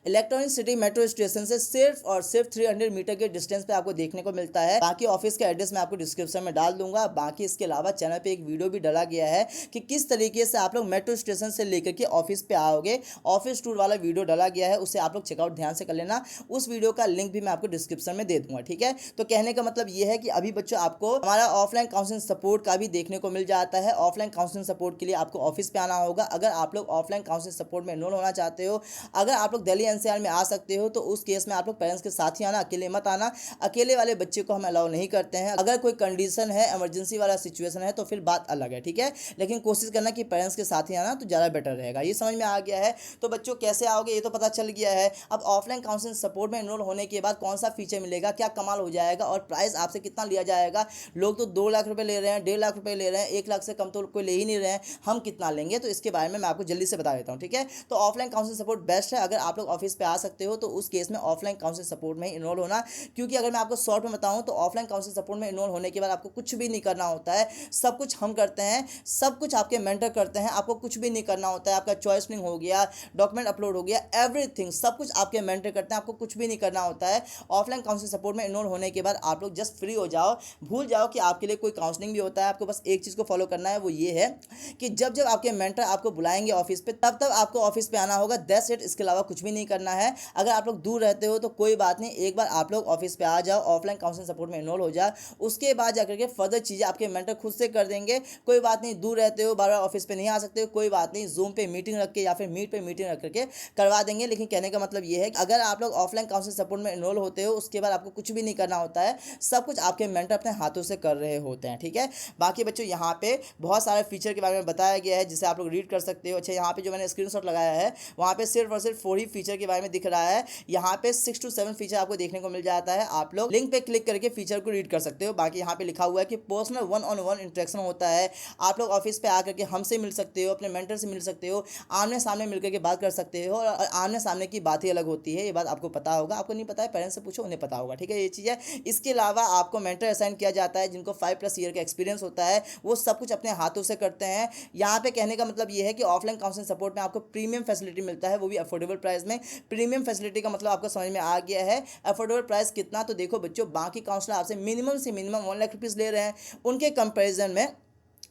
Speaker 1: electronic city metro station से सिर्फ और सिर्फ 300 मीटर के डिस्टेंस पे आपको देखने को मिलता है। बाकी ऑफिस का एड्रेस मैं आपको डिस्क्रिप्शन में डाल दूंगा। बाकी इसके अलावा चैनल पे एक वीडियो भी डाला गया है कि किस तरीके से आप लोग मेट्रो स्टेशन से लेकर के ऑफिस पे आओगे। ऑफिस टूर वाला वीडियो डाला गया है, उससे आप लोग चेकआउट ध्यान से कर लेना। उस वीडियो का लिंक भी मैं आपको डिस्क्रिप्शन में दे दूंगा, ठीक है। तो कहने का मतलब ये है कि अभी बच्चों आपको हमारा ऑफलाइन काउंसलिंग सपोर्ट का भी देखने को मिल जाता है। ऑफलाइन काउंसलिंग सपोर्ट के लिए आपको ऑफिस पे आना होगा। अगर आप लोग ऑफलाइन काउंसलिंग सपोर्ट में इनरोल होना चाहते हो, अगर आप लोग दिल्ली एनसीआर में आ सकते हो तो उस केस में आप लोग पेरेंट्स के साथ ही आना, अकेले मत आना। अकेले वाले बच्चे को हम अलाउ नहीं करते हैं। अगर कोई कंडीशन है, इमरजेंसी वाला सिचुएशन है तो फिर बात अलग है, ठीक है। लेकिन कोशिश करना कि पेरेंट्स के साथ ही आना तो ज़्यादा बेटर रहेगा। ये समझ में आ गया है। तो बच्चों कैसे आओगे ये तो पता चल गया है। अब ऑफलाइन काउंसलिंग सपोर्ट में इनरोल होने के बाद कौन सा फीचर मिलेगा, क्या कमाल हो जाएगा और प्राइस आपसे कितना लिया जाएगा। लोग तो 2 लाख रुपए ले रहे हैं, 1.5 लाख रुपए ले रहे हैं, 1 लाख से कम तो कोई ले ही नहीं रहे हैं। हम कितना लेंगे तो इसके बारे में मैं आपको जल्दी से बता देता हूँ, ठीक है। तो ऑफलाइन काउंसलिंग सपोर्ट बेस्ट है। अगर आप लोग ऑफिस पे आ सकते हो तो उस केस में ऑफलाइन काउंसलिंग सपोर्ट में ही इनरोल होना। क्योंकि अगर मैं आपको शॉर्ट में बताऊं तो ऑफलाइन काउंसलिंग सपोर्ट में इनरोल होने के बाद आपको कुछ भी नहीं करना होता है। सब कुछ हम करते हैं, सब कुछ आपके मेंटर करते हैं। आपको कुछ भी नहीं करना होता है। आपका चॉइस लिंक हो गया, डॉक्यूमेंट अपलोड हो गया, एवरीथिंग सब कुछ आपके मेंटर करते हैं। आपको कुछ भी नहीं करना होता है। ऑफलाइन काउंसलिंग सपोर्ट में इनरोल होने के बाद आप लोग जस्ट फ्री हो जाओ, भूल जाओ कि आपके लिए कोई काउंसलिंग भी होता है। आपको बस एक चीज़ को फॉलो करना है, वो ये है कि जब जब आपके मेंटर आपको बुलाएंगे ऑफिस पे तब तब आपको ऑफिस पे आना होगा। That's it. इसके अलावा कुछ भी नहीं करना है। अगर आप लोग दूर रहते हो तो कोई बात नहीं, एक बार आप लोग ऑफिस पे आ जाओ, ऑफलाइन काउंसलिंग सपोर्ट में इनरोल हो जाओ। उसके बाद जाकर के फर्दर चीज़ें आपके मेंटर खुद से कर देंगे। कोई बात नहीं, दूर रहते हो, बार बार ऑफिस पे नहीं आ सकते हो, कोई बात नहीं, जूम पे मीटिंग रख के या फिर मीट पे मीटिंग रख करके करवा देंगे। लेकिन कहने का मतलब ये है कि अगर आप लोग ऑफलाइन काउंसलिंग सपोर्ट में इनरोल होते हो उसके बाद आपको कुछ भी नहीं करना होता है। सब कुछ आपके मेंटर अपने हाथों से कर रहे होते हैं, ठीक है। बाकी बच्चों यहाँ पे बहुत सारे फीचर के बारे में बताया गया है जिसे आप लोग रीड कर सकते हो। अच्छा, यहाँ पे जो मैंने स्क्रीनशॉट लगाया है वहाँ पे सिर्फ और सिर्फ 4 ही फीचर के बारे में दिख रहा है। यहाँ पे 6 to 7 फीचर आपको देखने को मिल जाता है। आप लोग लिंक पे क्लिक करके फीचर को रीड कर सकते हो। बाकी यहाँ पे लिखा हुआ है कि पर्सनल 1-on-1 इंटरेक्शन होता है। आप लोग ऑफिस पे आकर के हमसे मिल सकते हो, अपने मेंटर से मिल सकते हो, आमने सामने मिलकर के बात कर सकते हो। और आमने सामने की बात ही अलग होती है, ये बात आपको पता होगा। आपको नहीं पता है पेरेंट्स से पूछो, उन्हें पता होगा, ठीक है। ये चीज़ है। इसके अलावा आपको मेंटर असाइन किया जाता है जिनको 5+ ईयर का एक्सपीरियंस होता है। वो सब कुछ अपने हाथों से करते हैं। यहाँ पे कहने का मतलब ये है कि ऑफलाइन काउंसलिंग सपोर्ट में आपको प्रीमियम फैसिलिटी मिलता है, वो भी अफोर्डेबल प्राइस में। प्रीमियम फैसिलिटी का मतलब आपको समझ में आ गया है। अफोर्डेबल प्राइस कितना, तो देखो बच्चों, बाकी काउंसलर आपसे मिनिमम से मिनिमम 1 लाख रुपीज़ ले रहे हैं। उनके कंपेरिजन में,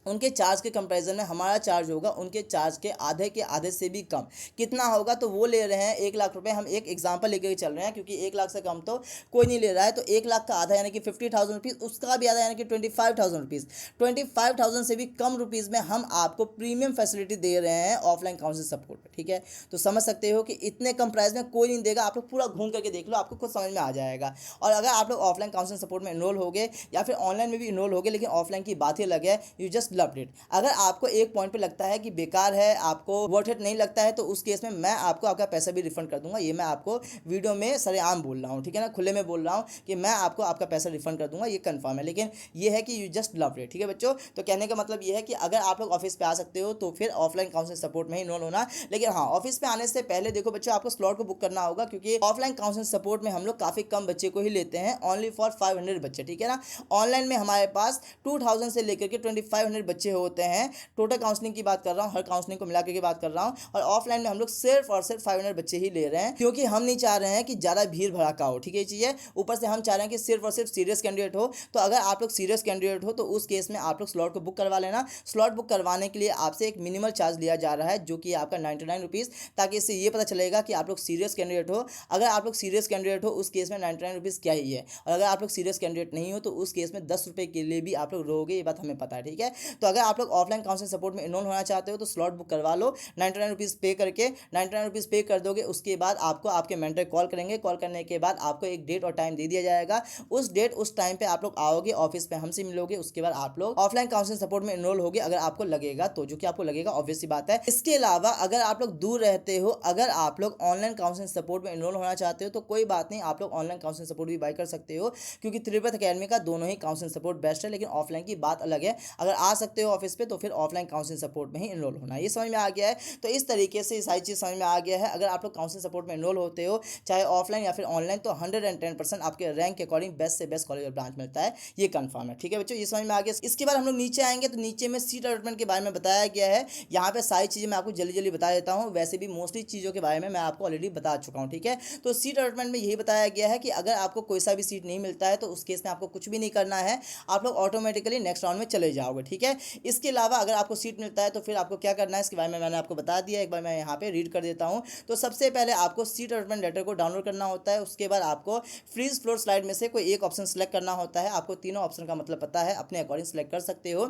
Speaker 1: उनके चार्ज के कंपैरिजन में हमारा चार्ज होगा उनके चार्ज के आधे से भी कम। कितना होगा, तो वो ले रहे हैं 1 लाख रुपए। हम एक एग्जांपल लेकर चल रहे हैं क्योंकि 1 लाख से कम तो कोई नहीं ले रहा है। तो 1 लाख का आधा यानी कि 50,000 रुपीज़, उसका भी आधा यानी कि 25,000 रुपीज़। 25,000 से भी कम रुपीज़ में हम आपको प्रीमियम फैसिलिटी दे रहे हैं ऑफलाइन काउंसलिंग सपोर्ट में, ठीक है। तो समझ सकते हो कि इतने कम प्राइस में कोई नहीं देगा। आप लोग पूरा घूम करके देख लो, आपको खुद समझ में आ जाएगा। और अगर आप लोग ऑफलाइन काउंसलिंग सपोर्ट में इनरोल हो गए या फिर ऑनलाइन में भी इनरोल हो गए, लेकिन ऑफलाइन की बात ही अलग है, यू जस्ट लव्ड इट। अगर आपको एक पॉइंट पे लगता है कि बेकार है, आपको वर्थ इट नहीं लगता है, तो उस केस में मैं आपको आपका पैसा भी रिफंड कर दूंगा। ये मैं आपको वीडियो में सरेआम बोल रहा हूँ, ठीक है ना, खुले में बोल रहा हूँ कि मैं आपको आपका पैसा रिफंड कर दूंगा, ये कंफर्म है। लेकिन ये है कि यू जस्ट लव इट, ठीक है बच्चों। तो कहने का मतलब ये है कि अगर आप लोग ऑफिस पे आ सकते हो तो फिर ऑफलाइन काउंसलिंग सपोर्ट में ही इनरोल होना। लेकिन हाँ, ऑफिस पे आने से पहले देखो बच्चों, आपको स्लॉट को बुक करना होगा क्योंकि ऑफलाइन काउंसलिंग सपोर्ट में हम लोग काफ़ी कम बच्चे को ही लेते हैं, ओनली फॉर 500 बच्चे, ठीक है ना। ऑनलाइन में हमारे पास 2000 से लेकर के 2500 बच्चे होते हैं। टोटल काउंसलिंग की बात कर रहा हूँ, हर काउंसलिंग को मिला के बात कर रहा हूँ। और ऑफलाइन में हम लोग सिर्फ और सिर्फ 500 बच्चे ही ले रहे हैं क्योंकि हम नहीं चाह रहे हैं कि ज़्यादा भीड़ भड़ाका हो, ठीक है। ये चीज़ है। ऊपर से हम चाह रहे हैं कि सिर्फ और सिर्फ सीरियस कैंडिडेट हो। तो अगर आप लोग सीरियस कैंडिडेट हो तो उस केस में आप लोग स्लॉट को बुक करवा लेना। स्लॉट बुक करवाने के लिए आपसे एक मिनिमल चार्ज लिया जा रहा है जो कि आपका 99 रुपीज़, ताकि इससे ये पता चलेगा कि आप लोग सीरियस कैंडिडेट हो। अगर आप लोग सीरियस कैंडिडेट हो उस केस में 99 रुपीज़ क्या ही है। और अगर आप लोग सीरियस कैंडिडेट नहीं हो तो उस केस में 10 रुपये के लिए भी आप लोग रहोगे, ये बात हमें पता है, ठीक है। तो अगर आप लोग ऑफलाइन काउंसलिंग सपोर्ट में इनरोल होना चाहते हो तो स्लॉट बुक करवा लो। 99 रुपीज़ पे करके 99 रुपीज़ पे कर दोगे। उसके बाद आपको आपके मेंटर कॉल करेंगे। कॉल करने के बाद आपको एक डेट और टाइम दे दिया जाएगा। उस डेट उस टाइम पे आप लोग आओगे ऑफिस पे, हमसे मिलोगे। उसके बाद आप लोग ऑफलाइन काउंसलिंग सपोर्ट में इनरोल होगे अगर आपको लगेगा तो, जो कि आपको लगेगा ऑब्वियस सी बात है। इसके अलावा अगर आप लोग दूर रहते हो, अगर आप लोग ऑनलाइन काउंसलिंग सपोर्ट में इनरोल होना चाहते हो तो कोई बात नहीं, आप लोग ऑनलाइन काउंसलिंग सपोर्ट भी बाय कर सकते हो क्योंकि त्रिपत अकेडमी का दोनों ही काउंसलिंग सपोर्ट बेस्ट है। लेकिन ऑफलाइन की बात अलग है। अगर आ सकते हो ऑफिस पे तो फिर ऑफलाइन काउंसलिंग सपोर्ट में ही इनरोल होना। ये समझ में आ गया है। तो इस तरीके से सारी चीज़ समझ में आ गया है। अगर आप लोग काउंसलिंग सपोर्ट में इनरोल होते हो चाहे ऑफलाइन या फिर ऑनलाइन, तो 110% आपके रैंक के अकॉर्डिंग बेस्ट से बेस्ट कॉलेज और ब्रांच मिलता है, ये कंफर्म है, ठीक है बच्चों। ये समझ में आ गया। इसके बाद हम लोग नीचे आएंगे तो नीचे में सीट अलॉटमेंट के बारे में बताया गया है। यहाँ पे सारी चीज़ें मैं आपको जल्दी जल्दी बता देता हूँ। वैसे भी मोस्टली चीज़ों के बारे में मैं आपको ऑलरेडी बता चुका हूँ, ठीक है। तो सीट अलॉटमेंट में यही बताया गया है कि अगर आपको कोई सा भी सीट नहीं मिलता है तो उस केस में आपको कुछ भी नहीं करना है, आप लोग ऑटोमेटिकली नेक्स्ट राउंड में चले जाओगे, ठीक है। है। इसके अलावा अगर आपको सीट मिलता है तो फिर आपको क्या करना है इसके बारे में मैंने आपको बता दिया, एक बार मैं यहाँ पे रीड कर देता हूँ। तो सबसे पहले आपको सीट अलॉटमेंट लेटर को डाउनलोड करना होता है, उसके बाद आपको फ्रीज फ्लोर स्लाइड में से कोई एक ऑप्शन सेलेक्ट करना होता है। आपको तीनों ऑप्शन का मतलब पता है, अपने अकॉर्डिंग सेलेक्ट कर सकते हो।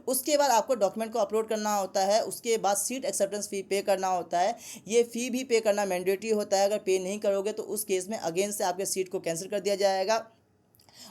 Speaker 1: उसके बाद आपको डॉक्यूमेंट को अपलोड करना होता है, उसके बाद सीट एक्सेप्टेंस फ़ी पे करना होता है। ये फ़ी भी पे करना मैंडेटरी होता है, अगर पे नहीं करोगे तो उस केस में अगेन से आपके सीट को कैंसिल कर दिया जाएगा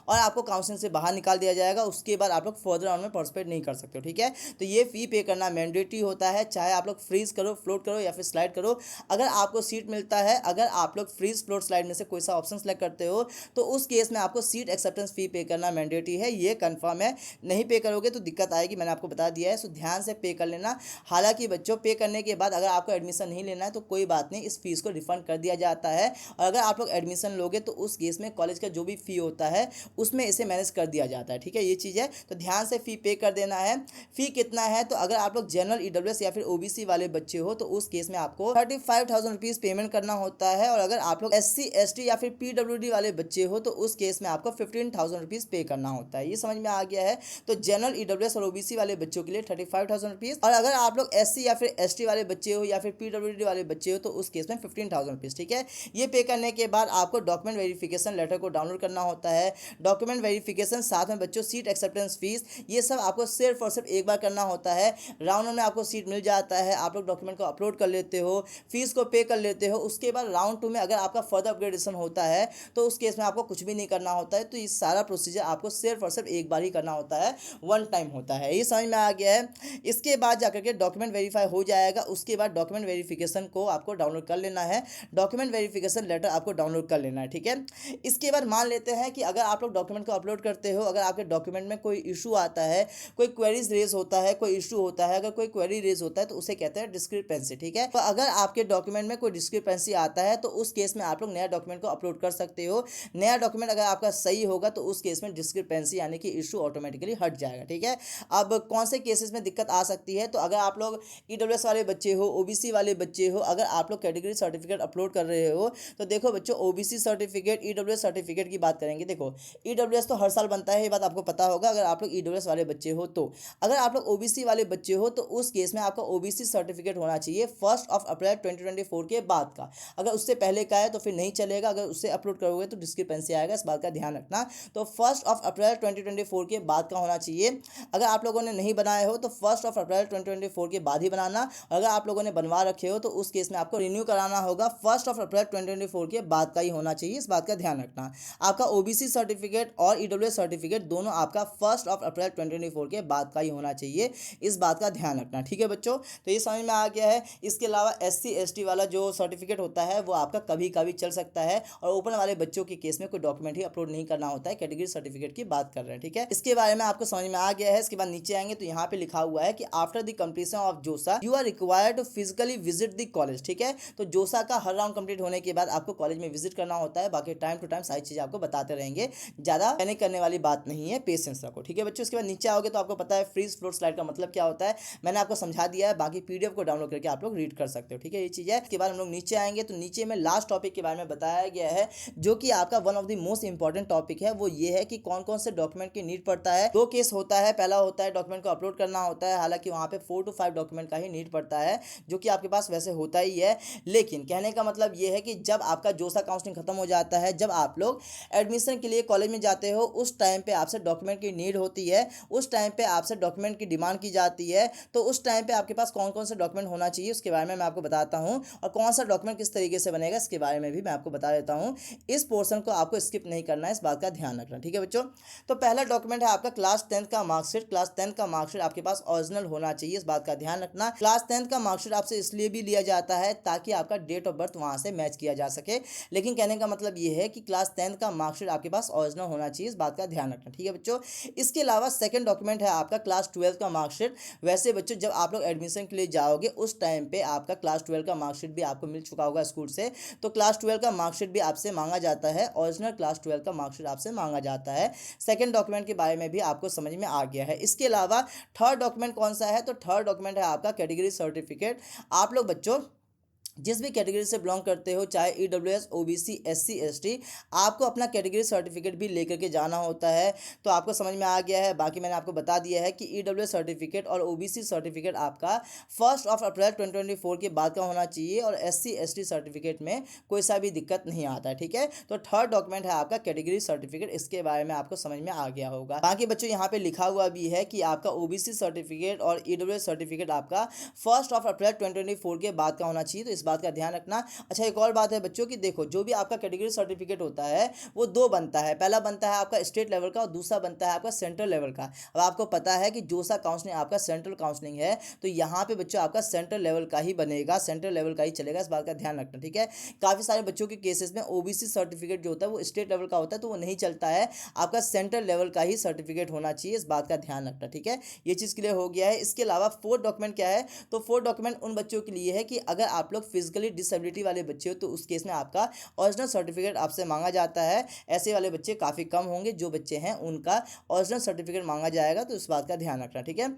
Speaker 1: और आपको काउंसिलिंग से बाहर निकाल दिया जाएगा। उसके बाद आप लोग फर्दर राउंड में पार्टिसिपेट नहीं कर सकते हो, ठीक है। तो ये फ़ी पे करना मैंडेटरी होता है, चाहे आप लोग फ्रीज करो, फ्लोट करो या फिर स्लाइड करो। अगर आपको सीट मिलता है, अगर आप लोग फ्रीज फ्लोट स्लाइड में से कोई सा ऑप्शन सेलेक्ट करते हो तो उस केस में आपको सीट एक्सेप्टेंस फ़ी पे करना मैंडेटरी है, ये कन्फर्म है। नहीं पे करोगे तो दिक्कत आएगी, मैंने आपको बता दिया है। सो ध्यान से पे कर लेना। हालांकि बच्चों पे करने के बाद अगर आपको एडमिशन नहीं लेना है तो कोई बात नहीं, इस फीस को रिफंड कर दिया जाता है। और अगर आप लोग एडमिशन लोगे तो उस केस में कॉलेज का जो भी फ़ी होता है उसमें इसे मैनेज कर दिया जाता है, ठीक है। ये चीज़ है, तो ध्यान से फ़ी पे कर देना है। फ़ी कितना है, तो अगर आप लोग जनरल ईडब्ल्यूएस या फिर ओबीसी वाले बच्चे हो तो उस केस में आपको 35,000 रुपीज़ पेमेंट करना होता है। और अगर आप लोग एससी एसटी या फिर पीडब्ल्यूडी वाले बच्चे हो तो उस केस में आपको 15,000 रुपीज़ पे करना होता है। ये समझ में आ गया है। तो जनरल ईडब्ल्यूएस और ओबीसी वाले बच्चों के लिए 35,000 रुपीज़, और अगर आप लोग एससी या फिर एसटी वाले बच्चे हो या फिर पीडब्ल्यूडी वाले बच्चे हो तो उस केस में 15,000 रुपीज़, ठीक है। ये पे करने के बाद आपको डॉक्यूमेंट वेरिफिकेशन लेटर को डाउनलोड करना होता है। डॉक्यूमेंट वेरिफिकेशन साथ में बच्चों सीट एक्सेप्टेंस फीस, ये सब आपको सिर्फ और सिर्फ एक बार करना होता है। राउंड वन में आपको सीट मिल जाता है, आप लोग डॉक्यूमेंट को अपलोड कर लेते हो, फीस को पे कर लेते हो। उसके बाद राउंड टू में अगर आपका फर्दर अपग्रेडेशन होता है तो उस केस में आपको कुछ भी नहीं करना होता है। तो ये सारा प्रोसीजर आपको सिर्फ और सिर्फ एक बार ही करना होता है, वन टाइम होता है। ये समझ में आ गया है। इसके बाद जाकर के डॉक्यूमेंट वेरीफाई हो जाएगा, उसके बाद डॉक्यूमेंट वेरिफिकेशन को आपको डाउनलोड कर लेना है, डॉक्यूमेंट वेरिफिकेशन लेटर आपको डाउनलोड कर लेना है, ठीक है। इसके बाद मान लेते हैं कि अगर आप लोग डॉक्यूमेंट को अपलोड करते हो, अगर आपके डॉक्यूमेंट में कोई इशू आता है, कोई क्वेरीज रेज होता है, कोई इशू होता है, अगर कोई क्वेरी रेज होता है तो उसे कहते हैं डिस्क्रिपेंसी, ठीक है। तो अगर आपके डॉक्यूमेंट में कोई डिस्क्रिपेंसी आता है तो उस केस में आप लोग नया डॉक्यूमेंट को अपलोड कर सकते हो। नया डॉक्यूमेंट अगर आपका सही होगा तो उस केस में डिस्क्रिपेंसी यानी कि इशू ऑटोमेटिकली हट जाएगा, ठीक है। अब कौन से केसेस में दिक्कत आ सकती है, तो अगर आप लोग ईडब्ल्यूएस वाले बच्चे हो, ओबीसी वाले बच्चे हो, अगर आप लोग कैटेगरी सर्टिफिकेट अपलोड कर रहे हो तो देखो बच्चों, ओबीसी सर्टिफिकेट, ईडब्ल्यूएस सर्टिफिकेट की बात करेंगे। देखो ईडब्ल्यूएस तो हर साल बनता है, ये बात आपको पता होगा अगर आप लोग ईडब्ल्यूएस वाले बच्चे हो तो। अगर आप लोग ओबीसी वाले बच्चे हो तो उस केस में आपका ओबीसी सर्टिफिकेट होना चाहिए 1 अप्रैल 2024 के बाद का। अगर उससे पहले का है तो फिर नहीं चलेगा, अगर उससे अपलोड करोगे तो डिस्क्रिपेंसी आएगा, इस बात का ध्यान रखना। तो 1 अप्रैल 2024 के बाद का होना चाहिए। अगर आप लोगों ने नहीं बनाए हो तो 1 अप्रैल 2024 के बाद ही बनाना। अगर आप लोगों ने बनवा रखे हो तो उस केस में आपको रिन्यू कराना होगा, 1 अप्रैल 2024 के बाद का ही होना चाहिए, इस बात का ध्यान रखना। आपका ओबीसी सर्टिफिकेट और ईडब्ल्यूएस सर्टिफिकेट दोनों आपका 1 अप्रैल 2024 के बाद का ही होना चाहिए, इस बात का ध्यान रखना, ठीक है बच्चों। तो ये समझ में आ गया है। इसके अलावा एससी एसटी वाला जो सर्टिफिकेट होता है वो आपका कभी कभी चल सकता है, और ओपन वाले बच्चों के केस में कोई डॉक्यूमेंट ही अपलोड नहीं करना होता है, कैटेगरी सर्टिफिकेट की बात कर रहे हैं, ठीक है। इसके बारे में आपको समझ में आ गया है। इसके बाद नीचे आएंगे तो यहाँ पे लिखा हुआ है कि after the completion of JoSAA you are required to physically visit the college, ठीक है। तो जोसा का हर राउंड कंप्लीट होने के बाद आपको कॉलेज में विजिट करना होता है। बाकी टाइम टू टाइम सारी चीजें आपको बताते रहेंगे, ज्यादा पैनिक करने वाली बात नहीं है, पेशेंस रखो, ठीक है बच्चों। इसके बाद नीचे आओगे तो आपको पता है फ्रीज फ्लोट स्लाइड का मतलब क्या होता है, मैंने आपको समझा दिया है। बाकी पीडीएफ को डाउनलोड करके आप लोग रीड कर सकते हो, ठीक है, ये चीज़ है। इसके बाद हम लोग नीचे आएंगे तो नीचे में लास्ट टॉपिक के बारे में बताया गया है, जो कि आपका one of the most important topic है। वो ये है कि कौन कौन से डॉक्यूमेंट की नीड पड़ता है। दो केस होता है, पहला होता है डॉक्यूमेंट को अपलोड करना होता है, हालांकि वहाँ पे 4 to 5 डॉक्यूमेंट का ही नीड पड़ता है, जो कि आपके पास वैसे होता ही है। लेकिन कहने का मतलब ये है कि जब आपका जोसा काउंसलिंग खत्म हो जाता है, जब आप लोग एडमिशन के लिए कॉलेज में जाते हो, उस टाइम पे आपसे डॉक्यूमेंट की नीड होती है, उस टाइम पे आपसे डॉक्यूमेंट की डिमांड की जाती है। तो उस टाइम पे आपके पास कौन कौन से डॉक्यूमेंट होना चाहिए उसके बारे में मैं आपको बताता हूँ, और कौन सा डॉक्यूमेंट किस तरीके से बनेगा इसके बारे में भी मैं आपको बता देता हूँ। इस पोर्शन को आपको स्किप नहीं करना है, इस बात का ध्यान रखना, ठीक है बच्चों। तो पहला डॉक्यूमेंट है आपका क्लास 10th का मार्कशीट। क्लास 10th का मार्कशीट आपके पास ओरिजिनल होना चाहिए, इस बात का ध्यान रखना। क्लास 10th का मार्कशीट आपसे इसलिए भी लिया जाता है ताकि आपका डेट ऑफ बर्थ वहाँ से मैच किया जा सके, लेकिन कहने का मतलब ये है कि क्लास 10th का मार्कशीट आपके पास ओरिजिनल होना चाहिए, इस बात का ध्यान रखना, ठीक है बच्चों। इसके अलावा सेकंड डॉक्यूमेंट है आपका क्लास 12th का मार्कशीट। वैसे बच्चों जब आप लोग एडमिशन के लिए जाओगे उस टाइम पे आपका क्लास 12 का मार्कशीट भी आपको मिल चुका होगा स्कूल से, तो क्लास 12 का मार्कशीट भी आपसे मांगा जाता है, ओरिजिनल क्लास 12 का मार्कशीट आपसे मांगा जाता है। सेकंड डॉक्यूमेंट के बारे में भी आपको समझ में आ गया है। इसके अलावा थर्ड डॉक्यूमेंट कौन सा है, तो थर्ड डॉक्यूमेंट है आपका कैटेगरी सर्टिफिकेट। आप लोग बच्चों जिस भी कैटेगरी से बिलोंग करते हो, चाहे ईडब्ल्यूएस, ओबीसी, एससी, एसटी, आपको अपना कैटेगरी सर्टिफिकेट भी लेकर के जाना होता है। तो आपको समझ में आ गया है। बाकी मैंने आपको बता दिया है कि ईडब्ल्यूएस सर्टिफिकेट और ओबीसी सर्टिफिकेट आपका 1 अप्रैल 2024 के बाद का होना चाहिए, और एससी एसटी सर्टिफिकेट में कोई सा भी दिक्कत नहीं आता है। ठीक है, तो थर्ड डॉक्यूमेंट है आपका कैटेगरी सर्टिफिकेट। इसके बारे में आपको समझ में आ गया होगा। बाकी बच्चों यहाँ पे लिखा हुआ भी है कि आपका ओबीसी सर्टिफिकेट और ईडब्ल्यूएस सर्टिफिकेट आपका 1 अप्रैल 2024 के बाद का होना चाहिए, तो इस बात का ध्यान रखना। अच्छा, एक और बात है बच्चों की, देखो जो भी आपका कैटेगरी सर्टिफिकेट होता है वो दो बनता है। पहला बनता है आपका स्टेट लेवल का और दूसरा बनता है आपका सेंट्रल लेवल का। अब आपको पता है कि जोसा काउंसलिंग आपका सेंट्रल काउंसलिंग है, तो यहाँ पे बच्चों आपका सेंट्रल लेवल का ही बनेगा, सेंट्रल लेवल का ही चलेगा। इस बात का ध्यान रखना। ठीक है, काफ़ी सारे बच्चों के केसेस में ओबीसी सर्टिफिकेट जो होता है वो स्टेट लेवल का होता है, तो वो नहीं चलता है, आपका सेंट्रल लेवल का ही सर्टिफिकेट होना चाहिए। इस बात का ध्यान रखना। ठीक है, ये चीज़ क्लियर हो गया है। इसके अलावा फोर्थ डॉक्यूमेंट क्या है, तो फोर्थ डॉक्यूमेंट उन बच्चों के लिए है कि अगर आप लोग फिजिकली डिसेबिलिटी वाले बच्चे हो तो उस केस में आपका ओरिजिनल सर्टिफिकेट आपसे मांगा जाता है। ऐसे वाले बच्चे काफ़ी कम होंगे, जो बच्चे हैं उनका ओरिजिनल सर्टिफिकेट मांगा जाएगा, तो इस बात का ध्यान रखना। ठीक है,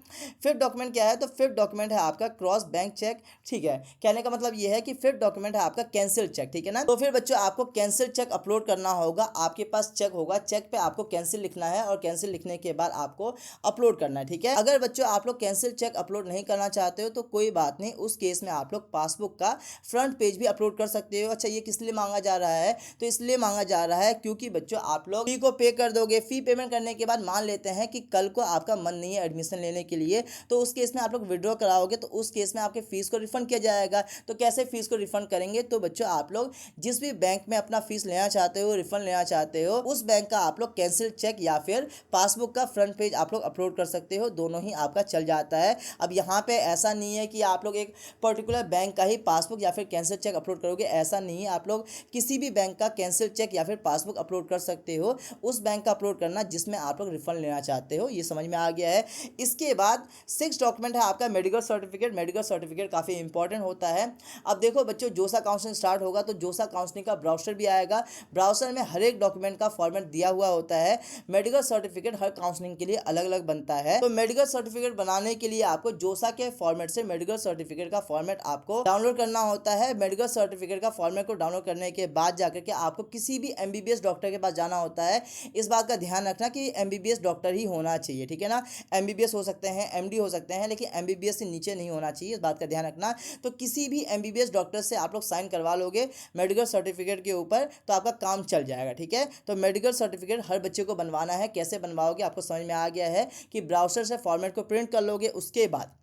Speaker 1: फिफ्थ डॉक्यूमेंट क्या है, तो फिफ्थ डॉक्यूमेंट है आपका क्रॉस बैंक चेक। ठीक है, कहने का मतलब ये है कि फिफ्थ डॉक्यूमेंट है आपका कैंसिल चेक। ठीक है ना, तो फिर बच्चों आपको कैंसिल चेक अपलोड करना होगा। आपके पास चेक होगा, चेक पे आपको कैंसिल लिखना है और कैंसिल लिखने के बाद आपको अपलोड करना है। ठीक है, अगर बच्चों आप लोग कैंसिल चेक अपलोड नहीं करना चाहते हो तो कोई बात नहीं, उस केस में आप लोग पासबुक का फ्रंट पेज भी अपलोड कर सकते हो। अच्छा, ये किस लिए मांगा जा रहा है, तो इसलिए मांगा जा रहा है क्योंकि बच्चों आप लोग फी को पे कर दोगे। फी पेमेंट करने के बाद मान लेते हैं कि कल को आपका मन नहीं है एडमिशन लेने के लिए, तो उस केस में आप लोग विड्रॉ कराओगे, तो उस केस में आपके फीस को रिफंड किया जाएगा। तो कैसे फीस को रिफंड करेंगे, तो बच्चों आप लोग जिस भी बैंक में अपना फीस लेना चाहते हो, रिफंड लेना चाहते हो, उस बैंक का आप लोग कैंसिल चेक या फिर पासबुक का फ्रंट पेज आप लोग अपलोड कर सकते हो। दोनों ही आपका चल जाता है। अब यहाँ पे ऐसा नहीं है कि आप लोग एक पर्टिकुलर बैंक का ही पासबुक या फिर कैंसिल चेक अपलोड करोगे, ऐसा नहीं है। आप लोग किसी भी बैंक का कैंसिल चेक या फिर पासबुक अपलोड कर सकते हो। उस बैंक का अपलोड करना जिसमें आप लोग रिफंड लेना चाहते हो। ये समझ में आ गया है। इसके बाद सिक्स डॉक्यूमेंट है आपका मेडिकल सर्टिफिकेट। मेडिकल सर्टिफिकेट काफ़ी इंपॉर्टेंट होता है। अब देखो बच्चों, जोसा काउंसलिंग स्टार्ट होगा तो जोसा काउंसलिंग का ब्राउचर भी आएगा। ब्राउचर में हर एक डॉक्यूमेंट का फॉर्मेट दिया हुआ होता है। मेडिकल सर्टिफिकेट हर काउंसलिंग के लिए अलग अलग बनता है। तो मेडिकल सर्टिफिकेट बनाने के लिए आपको जोसा के फॉर्मेट से मेडिकल सर्टिफिकेट का फॉर्मेट आपको डाउनलोड करना होता है। मेडिकल सर्टिफिकेट का फॉर्मेट को डाउनलोड करने के बाद जाकर के आपको किसी भी एमबीबीएस डॉक्टर के पास जाना होता है। इस बात का ध्यान रखना कि एमबीबीएस डॉक्टर ही होना चाहिए। ठीक है ना, एमबीबीएस हो सकते हैं, एमडी हो सकते हैं, लेकिन एमबीबीएस से नीचे नहीं होना चाहिए। इस बात का ध्यान रखना। तो किसी भी एमबीबीएस डॉक्टर से आप लोग साइन करवा लोगे मेडिकल सर्टिफिकेट के ऊपर, तो आपका काम चल जाएगा। ठीक है, तो मेडिकल सर्टिफिकेट हर बच्चे को बनवाना है। कैसे बनवाओगे आपको समझ में आ गया है कि ब्राउजर से फॉर्मेट को प्रिंट कर लोगे, उसके बाद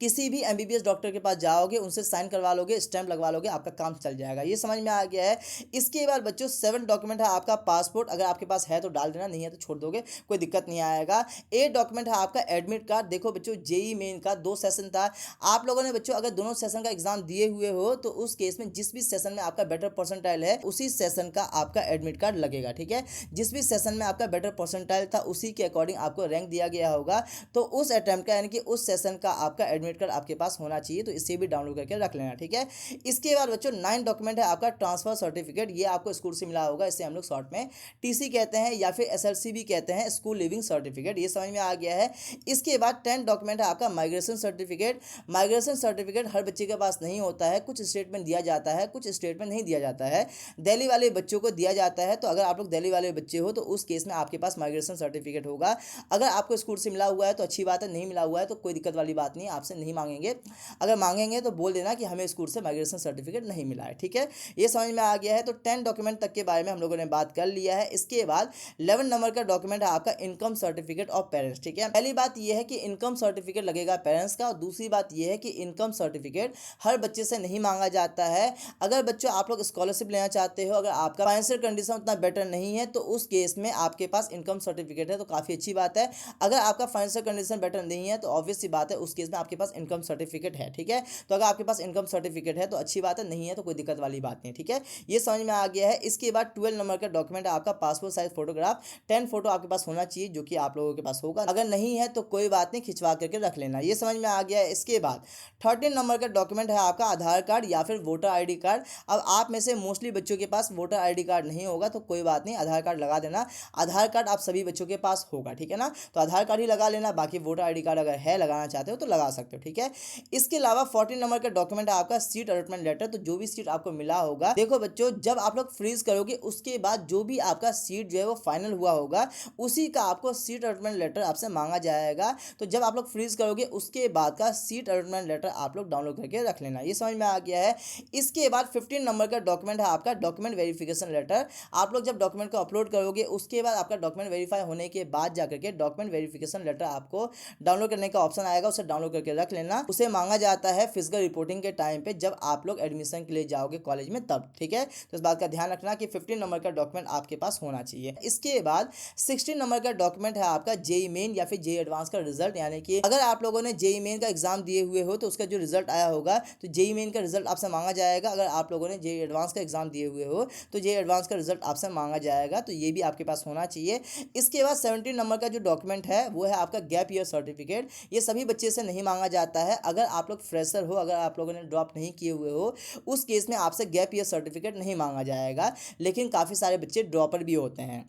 Speaker 1: किसी भी एमबीबीएस डॉक्टर के पास जाओगे, उनसे साइन करवा लोगे, स्टैंप लगवा लोगे, आपका काम चल जाएगा। ये समझ में आ गया है। इसके बाद बच्चों सेवन डॉक्यूमेंट है आपका पासपोर्ट। अगर आपके पास है तो डाल देना, नहीं है तो छोड़ दोगे, कोई दिक्कत नहीं आएगा। एट डॉक्यूमेंट है आपका एडमिट कार्ड। देखो बच्चों, जेई मेन का 2 सेशन था। आप लोगों ने बच्चों अगर दोनों सेशन का एग्जाम दिए हुए हो तो उस केस में जिस भी सेशन में आपका बेटर परसेंटाइल है उसी सेशन का आपका एडमिट कार्ड लगेगा। ठीक है, जिस भी सेशन में आपका बेटर परसेंटाइल था उसी के अकॉर्डिंग आपको रैंक दिया गया होगा, तो उस अटैम्प्ट का यानी कि उस सेशन का आपका एडमिट कार्ड आपके पास होना चाहिए। तो इसे भी डाउनलोड करके रख लेना। ठीक है, इसके बाद बच्चों 9 डॉक्यूमेंट है आपका ट्रांसफर सर्टिफिकेट। ये आपको स्कूल से मिला होगा, इसे हम लोग शॉर्ट में टीसी कहते हैं या फिर एसएलसी भी कहते हैं, स्कूल लिविंग सर्टिफिकेट। ये समझ में आ गया है। इसके बाद 10 डॉक्यूमेंट है आपका माइग्रेशन सर्टिफिकेट। माइग्रेशन सर्टिफिकेट हर बच्चे के पास नहीं होता है, कुछ स्टेट में दिया जाता है, कुछ स्टेट में नहीं दिया जाता है। दिल्ली वाले बच्चों को दिया जाता है, तो अगर आप लोग दिल्ली वाले बच्चे हो तो उस केस में आपके पास माइग्रेशन सर्टिफिकेट होगा। अगर आपको स्कूल से मिला हुआ है तो अच्छी बात है, नहीं मिला हुआ है तो कोई दिक्कत वाली बात नहीं, आपसे नहीं मांगेंगे। अगर मांगेंगे तो बोल देना कि हमें स्कूल से माइग्रेशन सर्टिफिकेट नहीं मिला है। ठीक है, ये समझ में आ गया है। तो 10 डॉक्यूमेंट तक के बारे में हम लोगों ने बात कर लिया है। इसके बाद 11 नंबर का डॉक्यूमेंट है आपका इनकम सर्टिफिकेट ऑफ पेरेंट्स। ठीक है, पहली बात ये है कि इनकम सर्टिफिकेट लगेगा पेरेंट्स का, और दूसरी बात ये है कि इनकम सर्टिफिकेट हर बच्चे से नहीं मांगा जाता है। अगर बच्चों आप लोग स्कॉलरशिप लेना चाहते हो, अगर आपका फाइनेंशियल कंडीशन उतना बेटर नहीं है तो उस केस में आपके पास इनकम सर्टिफिकेट है, तो काफ़ी अच्छी बात है। अगर आपका फाइनेंशियल कंडीशन बेटर नहीं है तो ऑब्वियस सी बात है उस केस में आपके पास इनकम सर्टिफिकेट है। ठीक है, तो अगर आपके पास इनकम सर्टिफिकेट है तो अच्छी बात है, नहीं है तो कोई दिक्कत वाली बात नहीं। ठीक है, ये समझ में आ गया है। इसके बाद 12 नंबर का डॉक्यूमेंट है आपका पासपोर्ट साइज फोटोग्राफ। 10 फोटो आपके पास होना चाहिए, जो कि आप लोगों के पास होगा। अगर नहीं है तो कोई बात नहीं, खिंचवा करके रख लेना। ये समझ में आ गया है। इसके बाद 13 नंबर का डॉक्यूमेंट है आपका आधार कार्ड या फिर वोटर आई डी कार्ड। अब आप में से मोस्टली बच्चों के पास वोटर आई डी कार्ड नहीं होगा तो कोई बात नहीं, आधार कार्ड लगा देना। आधार कार्ड आप सभी बच्चों के पास होगा। ठीक है ना, तो आधार कार्ड ही लगा लेना। बाकी वोटर आई डी कार्ड अगर है लगाना चाहते हो तो लगा सकते हो, ठीक है। इसके अलावा 14 नंबर का डॉक्यूमेंट है आपका सीट अलॉटमेंट लेटर। तो जो भी सीट आपको मिला होगा, देखो बच्चों, जब आप लोग फ्रीज करोगे उसके बाद जो भी आपका सीट जो है वो फाइनल हुआ होगा, उसी का आपको सीट अलॉटमेंट लेटर आपसे मांगा जाएगा। तो जब आप लोग फ्रीज करोगे उसके बाद का सीट अलॉटमेंट लेटर आप लोग डाउनलोड करके रख लेना। ये समझ में आ गया है। इसके बाद 15 नंबर का डॉक्यूमेंट है आपका डॉक्यूमेंट वेरिफिकेशन लेटर। आप लोग जब डॉक्यूमेंट को अपलोड करोगे उसके बाद आपका डॉक्यूमेंट वेरीफाई होने के बाद जाकर के डॉक्यूमेंट वेरिफिकेशन लेटर आपको डाउनलोड करने का ऑप्शन आएगा, उसे डाउनलोड करके रख लेना। उसे मांगा जाता है फिजिकल रिपोर्टिंग के टाइम पे, जब आप लोग एडमिशन के लिए जाओगे कॉलेज में तब, ठीक है। तो इस बात का ध्यान रखना कि 15 नंबर का डॉक्यूमेंट आपके पास होना चाहिए। इसके बाद 16 नंबर का डॉक्यूमेंट है आपका जेई मेन या फिर जेई एडवांस का रिजल्ट। यानी कि अगर आप लोगों ने जेई मेन का एग्जाम दिए हुए हो तो उसका जो रिजल्ट आया होगा, तो जेई मेन का रिजल्ट आपसे मांगा जाएगा। अगर आप लोगों ने जेई एडवांस का एग्जाम दिए हुए हो तो जेई एडवांस का रिजल्ट आपसे मांगा जाएगा। तो ये भी आपके पास होना चाहिए। इसके बाद 17 नंबर का जो डॉक्यूमेंट है वो है आपका गैप ईयर सर्टिफिकेट। ये सभी बच्चे से नहीं मांगा जाता है। अगर आप लोग फ्रेशर हो, अगर आप लोगों ने ड्रॉप नहीं किए हुए हो, उस केस में आपसे गैप ईयर सर्टिफिकेट नहीं मांगा जाएगा। लेकिन काफ़ी सारे बच्चे ड्रॉपर भी होते हैं,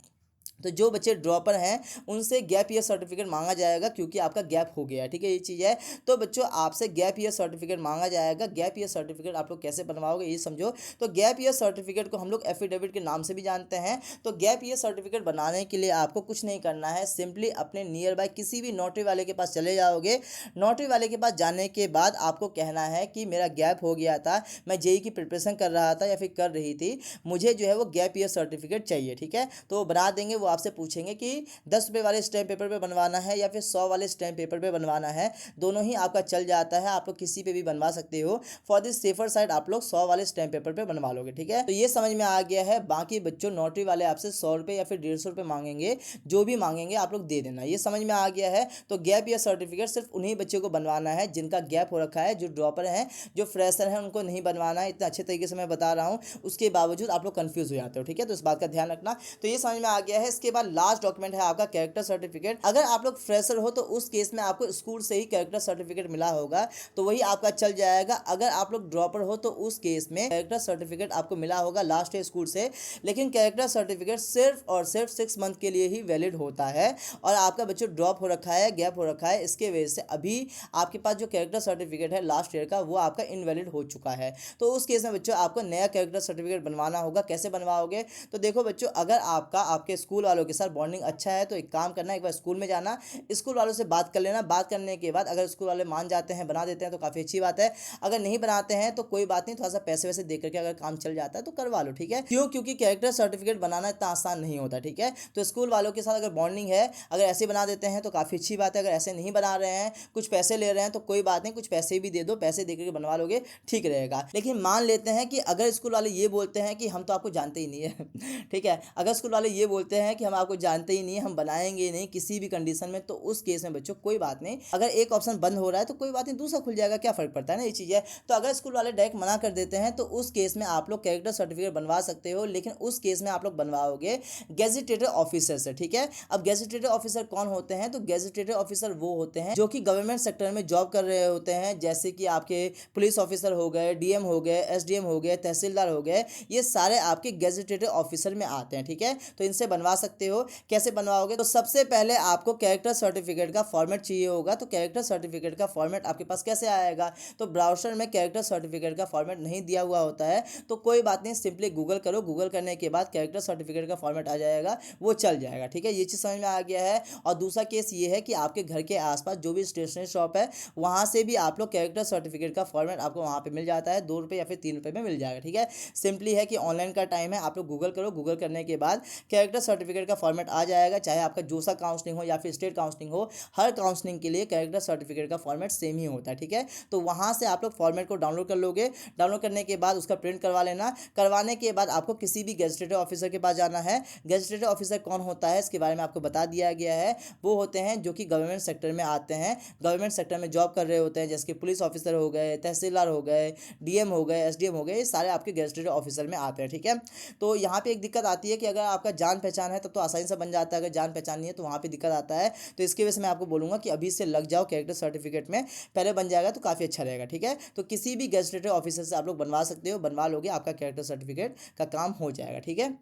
Speaker 1: तो जो बच्चे ड्रॉपर हैं उनसे गैप ईयर सर्टिफिकेट मांगा जाएगा, क्योंकि आपका गैप हो गया है, ठीक है। ये चीज़ है। तो बच्चों आपसे गैप ईयर सर्टिफिकेट मांगा जाएगा। गैप ईयर सर्टिफिकेट आप लोग कैसे बनवाओगे ये समझो। तो गैप ईयर सर्टिफिकेट को हम लोग एफिडेविट के नाम से भी जानते हैं। तो गैप ईयर सर्टिफिकेट बनाने के लिए आपको कुछ नहीं करना है, सिंपली अपने नियर बाय किसी भी नोटरी वाले के पास चले जाओगे। नोटरी वाले के पास जाने के बाद आपको कहना है कि मेरा गैप हो गया था, मैं जेई की प्रिपरेशन कर रहा था या फिर कर रही थी, मुझे जो है वो गैप ईयर सर्टिफिकेट चाहिए, ठीक है। तो वो बना देंगे। वो आपसे पूछेंगे कि 10 रुपये वाले स्टैम्प पेपर पे बनवाना है या फिर 100 वाले स्टैम्प पेपर पे बनवाना है। दोनों ही आपका चल जाता है, आप लोग किसी पे भी बनवा सकते हो। फॉर दिस सेफर साइड आप लोग 100 वाले स्टैम्प पेपर पे बनवा लोगे, ठीक है। तो ये समझ में आ गया है। बाकी बच्चों नोटरी वाले आपसे 100 रुपये या फिर 150 रुपये मांगेंगे, जो भी मांगेंगे आप लोग दे देना। ये समझ में आ गया है। तो गैप ईयर सर्टिफिकेट सिर्फ उन्हीं बच्चों को बनवाना है जिनका गैप हो रखा है, जो ड्रॉपर हैं, जो फ्रेशर हैं, उनको नहीं बनवाना है। इतना अच्छे तरीके से मैं बता रहा हूँ, उसके बावजूद आप लोग कंफ्यूज हो जाते हो, ठीक है। तो इस बात का ध्यान रखना। तो ये समझ में आ गया है। इसके बाद लास्ट डॉक्यूमेंट है आपका कैरेक्टर सर्टिफिकेट। अगर आप लोग फ्रेशर हो तो उस केस में आपको स्कूल से ही कैरेक्टर सर्टिफिकेट मिला होगा, तो वही आपका चल जाएगा। अगर आप लोग ड्रॉपर हो तो उस केस में कैरेक्टर सर्टिफिकेट आपको मिला होगा लास्ट ईयर स्कूल से, लेकिन कैरेक्टर सर्टिफिकेट सिर्फ और सिर्फ 6 मंथ के लिए ही वैलिड होता है। और आपका बच्चों ड्रॉप हो रखा है, गैप हो रखा है, इसके वजह से अभी आपके पास जो कैरेक्टर सर्टिफिकेट है लास्ट ईयर का, वो आपका इनवैलिड हो चुका है। तो उस केस में बच्चों आपको नया कैरेक्टर सर्टिफिकेट बनवाना होगा। कैसे बनवाओगे? तो देखो बच्चों, अगर आपका आपके स्कूल वालों के साथ बॉन्डिंग अच्छा है तो एक काम करना, एक बार स्कूल में जाना, स्कूल वालों से बात कर लेना। बात करने के बाद अगर स्कूल वाले मान जाते हैं, बना देते हैं, तो काफ़ी अच्छी बात है। अगर नहीं बनाते हैं तो कोई बात नहीं, थोड़ा सा पैसे वैसे दे करके अगर काम चल जाता है तो करवा लो, ठीक है। क्यों? क्योंकि कैरेक्टर सर्टिफिकेट बनाना इतना आसान नहीं होता, ठीक है। तो स्कूल वालों के साथ अगर बॉन्डिंग है, अगर ऐसे बना देते हैं तो काफ़ी अच्छी बात है। अगर ऐसे नहीं बना रहे हैं, कुछ पैसे ले रहे हैं, तो कोई बात नहीं, कुछ पैसे भी दे दो, पैसे दे करके बनवा लोगे, ठीक रहेगा। लेकिन मान लेते हैं कि अगर स्कूल वाले ये बोलते हैं कि हम तो आपको जानते ही नहीं है ठीक है, अगर स्कूल वाले ये बोलते हैं कि हम आपको जानते ही नहीं है, हम बनाएंगे नहीं किसी भी कंडीशन में, तो उस केस में बच्चों कोई बात नहीं। अगर एक ऑप्शन बंद हो रहा है तो कोई बात नहीं, दूसरा खुल जाएगा, क्या फर्क पड़ता है ना, ये चीज़ है। तो अगर स्कूल वाले डायरेक्ट मना कर देते हैं तो उस केस में आप लोग कैरेक्टर सर्टिफिकेट बनवा सकते हो, लेकिन उस केस में आप लोग बनवाओगे गेजेटेड ऑफिसर से, ठीक है। अब गेजेटेड ऑफिसर कौन होते हैं? तो गेजेटेड ऑफिसर वो होते हैं जो कि गवर्नमेंट सेक्टर में जॉब कर रहे होते हैं, जैसे कि आपके पुलिस ऑफिसर हो गए, डीएम हो गए, एसडीएम हो गए, तहसीलदार हो गए, ये सारे आपके गेजेटेड ऑफिसर में आते हैं, ठीक है। तो इनसे बनवा सकते हो। कैसे बनवाओगे? तो सबसे पहले आपको कैरेक्टर सर्टिफिकेट का फॉर्मेट चाहिए होगा। तो कैरेक्टर सर्टिफिकेट का फॉर्मेट आपके पास कैसे आएगा? तो ब्राउज़र में कैरेक्टर सर्टिफिकेट का फॉर्मेट नहीं दिया हुआ होता है, तो कोई बात नहीं, सिंपली गूगल करो, गूगल करने के बाद कैरेक्टर सर्टिफिकेट का फॉर्मेट आ जाएगा, वो चल जाएगा, ठीक है। ये चीज़ समझ में आ गया है। और दूसरा केस ये है कि आपके घर के आसपास जो भी स्टेशनरी शॉप है, वहाँ से भी आप लोग कैरेक्टर सर्टिफिकेट का फॉर्मेट आपको वहाँ पे मिल जाता है, 2 रुपये या फिर 3 रुपये में मिल जाएगा, ठीक है। सिंपली है कि ऑनलाइन का टाइम है, आप लोग गूगल करो, गूगल करने के बाद कैरेक्टर सर्टिफिकेट का फॉर्मेट आ जाएगा। चाहे आपका जोसा काउंसलिंग हो या फिर स्टेट काउंसलिंग हो, हर काउंसलिंग के लिए कैरेक्टर सर्टिफिकेट का फॉर्मेट सेम ही होता है, ठीक है। तो वहाँ से आप लोग फॉर्मेट को डाउनलोड कर लोगे। डाउनलोड करने के बाद उसका प्रिंट करवा लेना। करवाने के बाद आपको किसी भी गेजेटेड ऑफिसर के पास जाना है। गेजेटेड ऑफिसर कौन होता है इसके बारे में आपको बता दिया गया है। वो होते हैं जो कि गवर्नमेंट सेक्टर में आते हैं, गवर्नमेंट सेक्टर में जॉब कर रहे होते हैं, जैसे कि पुलिस ऑफिसर हो गए, तहसीलदार हो गए, डीएम हो गए, एसडीएम हो गए, ये सारे आपके गेजेटेड ऑफिसर में आते हैं, ठीक है। तो यहाँ पे एक दिक्कत आती है कि अगर आपका जान पहचान है तब तो आसानी से बन जाता है, अगर जान पहचान नहीं है तो वहाँ पे दिक्कत आता है। तो इसकी वजह से मैं आपको बोलूँगा कि अभी से लग जाओ कैरेक्टर सर्टिफिकेट में, पहले बन जाएगा तो काफ़ी अच्छा रहेगा, ठीक है। तो किसी भी गेजेटेड ऑफिसर से आप लोग बनवा सकते हो, बनवा लोगे, आपका कैरेक्टर सर्टिफिकेट का काम हो जाएगा, ठीक है।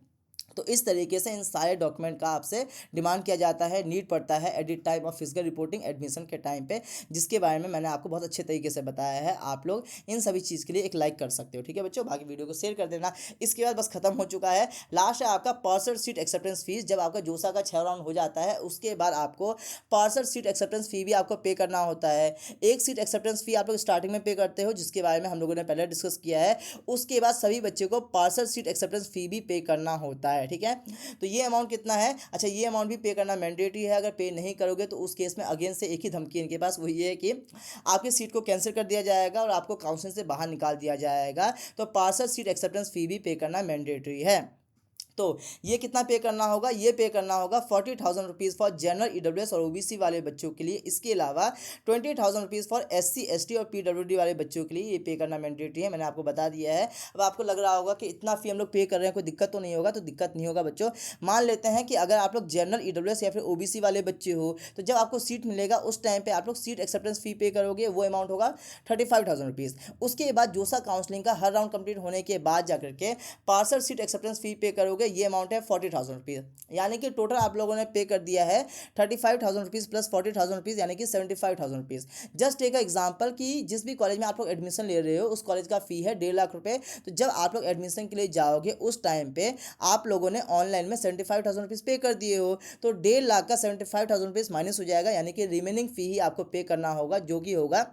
Speaker 1: तो इस तरीके से इन सारे डॉक्यूमेंट का आपसे डिमांड किया जाता है, नीड पड़ता है एडिट टाइम और फिजिकल रिपोर्टिंग एडमिशन के टाइम पे, जिसके बारे में मैंने आपको बहुत अच्छे तरीके से बताया है। आप लोग इन सभी चीज़ के लिए एक लाइक कर सकते हो, ठीक है बच्चों। बाकी वीडियो को शेयर कर देना। इसके बाद बस खत्म हो चुका है। लास्ट है आपका पार्सल सीट एक्सेप्टेंस फीस। जब आपका जोसा का 6 राउंड हो जाता है उसके बाद आपको पार्सल सीट एक्सेप्टेंस फी भी आपको पे करना होता है। एक सीट एक्सेप्टेंस फी आप लोग स्टार्टिंग में पे करते हो, जिसके बारे में हम लोगों ने पहले डिस्कस किया है। उसके बाद सभी बच्चे को पार्सल सीट एक्सेप्टेंस फी भी पे करना होता है, ठीक है। तो ये अमाउंट कितना है? अच्छा, ये अमाउंट भी पे करना मैंडेटरी है। अगर पे नहीं करोगे तो उस केस में अगेन से एक ही धमकी इनके पास, वो ये है कि आपकी सीट को कैंसिल कर दिया जाएगा और आपको काउंसिलिंग से बाहर निकाल दिया जाएगा। तो पार्सल सीट एक्सेप्टेंस फी भी पे करना मैंडेटरी है। तो ये कितना पे करना होगा? ये पे करना होगा 40,000 रुपीज़ फॉर जनरल ईडब्ल्यूएस और ओबीसी वाले बच्चों के लिए। इसके अलावा 20,000 रुपीज़ फॉर एससी एसटी और पीडब्ल्यूडी वाले बच्चों के लिए ये पे करना मैंडेटरी है। मैंने आपको बता दिया है। अब आपको लग रहा होगा कि इतना फी हम लोग पे कर रहे हैं, कोई दिक्कत तो नहीं होगा। तो दिक्कत नहीं होगा बच्चों। मान लेते हैं कि अगर आप लोग जनरल ईडब्ल्यूएस या फिर ओबीसी वाले बच्चे हो, तो जब आपको सीट मिलेगा उस टाइम पे आप लोग सीट एक्सेप्टेंस फी पे करोगे, वो अमाउंट होगा 35,000 रुपीज़। उसके बाद जोसा काउंसलिंग का हर राउंड कंप्लीट होने के बाद जाकर के पार्सल सीट एक्सेप्टेंस फी पे करोगे, ये अमाउंट है 40,000 रुपीज़। यानी कि टोटल आप लोगों ने पे कर दिया है 35,000 रुपीज़ प्लस 40,000 रुपीज़, यानी कि 75,000 रुपीज़। जस्ट टेक एग्जाम्पल कि जिस भी कॉलेज में आप लोग एडमिशन ले रहे हो उस कॉलेज का फ़ी है 1.5 लाख रुपये। तो जब आप लोग एडमिशन के लिए जाओगे उस टाइम पे आप लोगों ने ऑनलाइन में 75,000 रुपीज़ पे कर दिए हो, तो 1.5 लाख का 75,000 रुपीज़ माइनस हो जाएगा, यानी कि रिमेनिंग फ़ी ही आपको पे करना होगा, जो कि होगा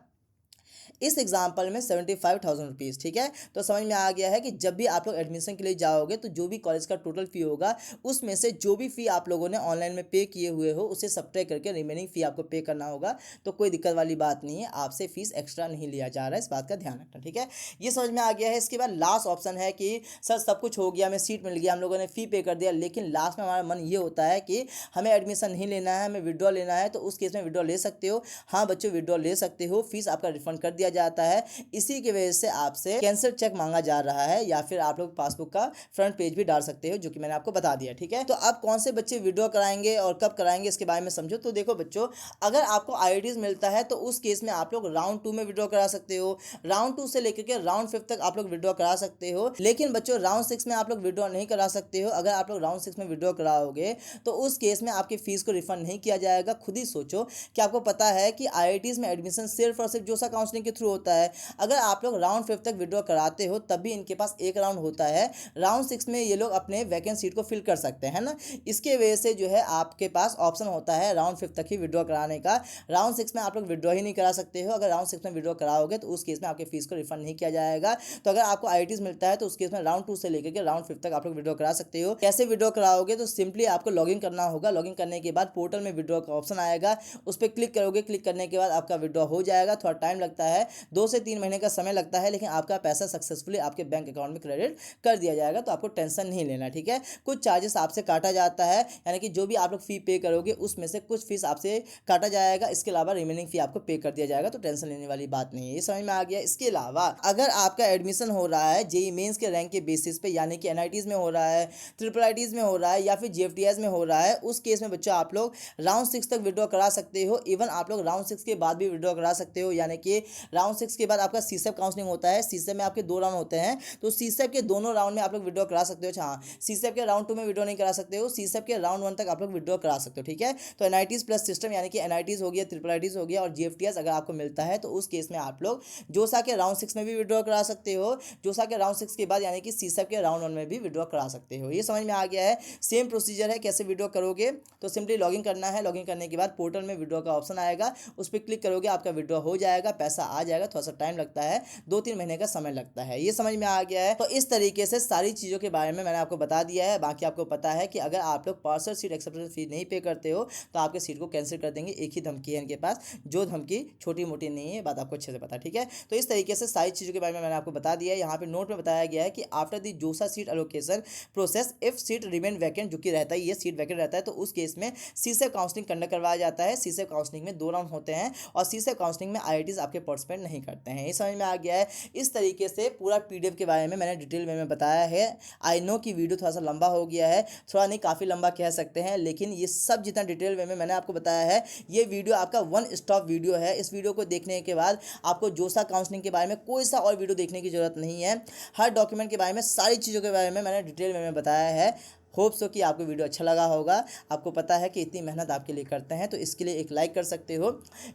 Speaker 1: इस एग्जाम्पल में 75,000 रुपीज़, ठीक है। तो समझ में आ गया है कि जब भी आप लोग एडमिशन के लिए जाओगे तो जो भी कॉलेज का टोटल फी होगा उसमें से जो भी फ़ी आप लोगों ने ऑनलाइन में पे किए हुए हो उसे सब्ट्रैक्ट करके रिमेनिंग फ़ी आपको पे करना होगा। तो कोई दिक्कत वाली बात नहीं है, आपसे फीस एक्स्ट्रा नहीं लिया जा रहा है, इस बात का ध्यान रखना, ठीक है। ये समझ में आ गया है। इसके बाद लास्ट ऑप्शन है कि सर सब कुछ हो गया, हमें सीट मिल गया, हम लोगों ने फ़ी पे कर दिया, लेकिन लास्ट में हमारा मन ये होता है कि हमें एडमिशन नहीं लेना है, हमें विड्रॉ लेना है। तो उस केस में विड्रॉ ले सकते हो। हाँ बच्चों, विड्रॉ ले सकते हो, फीस आपका रिफंड कर दिया जाता है। इसी की वजह से आपसे कैंसिल चेक मांगा जा रहा है, या फिर आप लोग पासबुक का फ्रंट पेज भी डाल सकते हो, जो कि मैंने आपको बता दिया, ठीक है। तो अब कौन से बच्चे विड्रॉ कराएंगे और कब कराएंगे इसके बारे में समझो। तो देखो बच्चों, अगर आपको आईआईटीज मिलता है तो उस केस में आप लोग राउंड 2 में विड्रॉ करा सकते हो। राउंड 2 से लेकर के राउंड 5 तक आप लोग विड्रॉ करा सकते हो, लेकिन बच्चों राउंड 6 में आप लोग विड्रॉ नहीं करा सकते हो। अगर आप लोग राउंड 6 में विड्रॉ कराओगे तो उस केस में आपकी फीस को रिफंड नहीं किया जाएगा। खुद ही सोचो कि आपको पता है कि आईआईटीज में एडमिशन सिर्फ और सिर्फ जोसा काउंसलिंग के थ्रू होता है। अगर आप लोग राउंड 5 तक विड्रॉ कराते हो तब भी इनके पास एक राउंड होता है। राउंड 6 में ये लोग अपने वैकेंट सीट को फिल कर सकते हैं ना। इसके वजह से जो है आपके पास ऑप्शन होता है राउंड 5 तक ही विड्रॉ कराने का। राउंड 6 में आप लोग विड्रॉ ही नहीं करा सकते हो। अगर राउंड 6 में विड्रॉ कराओगे तो उस केस में आपके फीस को रिफंड नहीं किया जाएगा। तो अगर आपको आईआईटीज मिलता है तो उस केस में राउंड 2 से लेकर के राउंड 5 तक आप लोग विड्रॉ करा सकते हो। कैसे विड्रॉ कराओगे? तो सिंपली आपको लॉगिन करना होगा। लॉगिन करने के बाद पोर्टल में विड्रॉ का ऑप्शन आएगा, उस पर क्लिक करोगे। क्लिक करने के बाद आपका विड्रॉ हो जाएगा। थोड़ा टाइम लगता है, 2 से 3 महीने का समय लगता है, लेकिन आपका पैसा सक्सेसफुली आपके बैंक अकाउंट में क्रेडिट कर दिया जाएगा। तो आपको टेंशन नहीं लेना, ठीक है। कुछ चार्जेस आपसे काटा जाता है, यानी कि जो भी आप लोग फी पे करोगे उसमें से कुछ फीस आपसे काटा जाएगा। इसके अलावा रिमेनिंग फी आपको पे कर दिया जाएगा। तो टेंशन लेने वाली बात नहीं है, ये समझ में आ गया। इसके अलावा अगर आपका एडमिशन हो रहा है जेईई मेंस के रैंक के बेसिस पे, यानी कि एनआईटीज में हो रहा है, ट्रिपल आईटीज में हो रहा है, या फिर जीएफटीएस में हो रहा है, उस केस में बच्चों आप लोग राउंड 6 तक विड्रॉ करा सकते हो। इवन आप लोग राउंड 6 के बाद भी विड्रॉ करा सकते हो, यानी कि राउंड 6 के बाद आपका सीसेप काउंसलिंग होता है। सीसेप में आपके 2 राउंड होते हैं, तो सीसेप के दोनों राउंड में आप लोग विड्रॉ करा सकते हो। हाँ, सीसेप के राउंड 2 में विड्रॉ नहीं करा सकते हो, सीसेप के राउंड 1 तक आप लोग विड्रॉ करा सकते हो, ठीक है। तो एनआईटीज प्लस सिस्टम, यानी कि एनआईटीज हो गया, ट्रिपल आईटीज हो गया और जीएफटीएस अगर आपको मिलता है तो उस केस में आप लोग जोसा के राउंड 6 में भी विड्रॉ करा सकते हो। जोसा के राउंड 6 के बाद यानी कि सीसेप के राउंड 1 में भी विड्रॉ करा सकते हो। ये समझ में आ गया है। सेम प्रोसीजर है, कैसे विड्रॉ करोगे। तो सिंपली लॉगिन करना है। लॉगिन करने के बाद पोर्टल में विड्रॉ का ऑप्शन आएगा, उस पर क्लिक करोगे, आपका विड्रॉ हो जाएगा, पैसा आ जाएगा। थोड़ा सा टाइम लगता है, 2-3 महीने का समय लगता है। ये समझ में आ गया है। तो इस तरीके से सारी चीज़ों के बारे में मैंने आपको बता दिया है। बाकी आपको पता है कि अगर आप लोग पार्सल सीट एक्सेप्टेंस फी नहीं पे करते हो तो आपके सीट को कैंसिल कर देंगे। एक ही धमकी है इनके पास, जो धमकी छोटी मोटी नहीं है, बात आपको अच्छे से पता, ठीक है। तो इस तरीके से सारी चीज़ों के बारे में मैंने आपको बता दिया है। यहाँ पे नोट में बताया गया है कि आफ्टर द जोसा seat allocation process if seat remain vacant, जो कि रहता है, ये सीट वैकेंट रहता है, तो उस केस में सीसेप काउंसलिंग कंडक्ट करवाया जाता है। सीसेप काउंसलिंग में 2 राउंड होते हैं और सीसेप काउंसलिंग में आईआईटीज आपके पार्टिसिपेट नहीं करते हैं। ये समझ में आ गया है। इस तरीके से पूरा पीडीएफ के बारे में मैंने डिटेल में बताया है। आई नो कि वीडियो थोड़ा सा लंबा हो गया है, थोड़ा नहीं काफ़ी लंबा कह सकते हैं, लेकिन ये सब जितना डिटेल में मैंने आपको बताया है, ये वीडियो आपका 1 स्टॉप वीडियो है। इस वीडियो को देखने के बाद आपको जोसा काउंसलिंग के बारे में कोई सा और वीडियो देखने की जरूरत नहीं है। हर डॉक्यूमेंट के बारे में, सारी चीज़ों के बारे में मैंने डिटेल में बताया है। होप सो कि आपको वीडियो अच्छा लगा होगा। आपको पता है कि इतनी मेहनत आपके लिए करते हैं, तो इसके लिए एक लाइक कर सकते हो।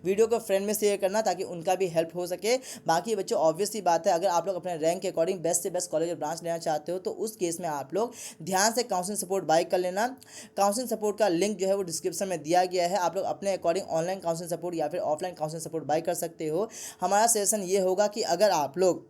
Speaker 1: वीडियो को फ्रेंड में शेयर करना ताकि उनका भी हेल्प हो सके। बाकी बच्चों ऑब्वियस सी बात है, अगर आप लोग अपने रैंक के अकॉर्डिंग बेस्ट से बेस्ट कॉलेज और ब्रांच लेना चाहते हो तो उस केस में आप लोग ध्यान से काउंसलिंग सपोर्ट बाय कर लेना। काउंसलिंग सपोर्ट का लिंक जो है वो डिस्क्रिप्शन में दिया गया है। आप लोग अपने अकॉर्डिंग ऑनलाइन काउंसलिंग सपोर्ट या फिर ऑफलाइन काउंसलिंग सपोर्ट बाय कर सकते हो। हमारा सजेशन ये होगा कि अगर आप लोग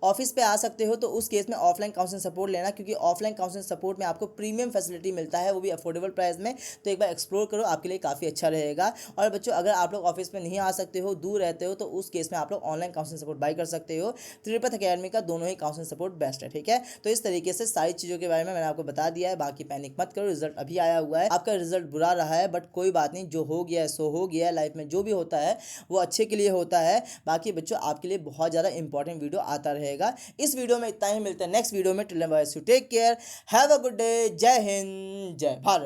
Speaker 1: ऑफिस पे आ सकते हो तो उस केस में ऑफलाइन काउंसलिंग सपोर्ट लेना, क्योंकि ऑफलाइन काउंसलिंग सपोर्ट में आपको प्रीमियम फैसिलिटी मिलता है, वो भी अफोर्डेबल प्राइस में। तो एक बार एक्सप्लोर करो, आपके लिए काफ़ी अच्छा रहेगा। और बच्चों अगर आप लोग ऑफिस में नहीं आ सकते हो, दूर रहते हो, तो उस केस में आप लोग ऑनलाइन काउंसलिंग सपोर्ट बाय कर सकते हो। त्रिपथ अकेडमी का दोनों ही काउंसलिंग सपोर्ट बेस्ट है, ठीक है। तो इस तरीके से सारी चीज़ों के बारे में मैंने आपको बता दिया है। बाकी पैनिक मत करो, रिजल्ट अभी आया हुआ है, आपका रिजल्ट बुरा रहा है बट कोई बात नहीं, जो हो गया है सो हो गया है। लाइफ में जो भी होता है वो अच्छे के लिए होता है। बाकी बच्चों आपके लिए बहुत ज़्यादा इंपॉर्टेंट वीडियो आता रहेगा। इस वीडियो में इतना ही, मिलते हैं नेक्स्ट वीडियो में। Till then bye, take care, have a good day. जय हिंद, जय भारत।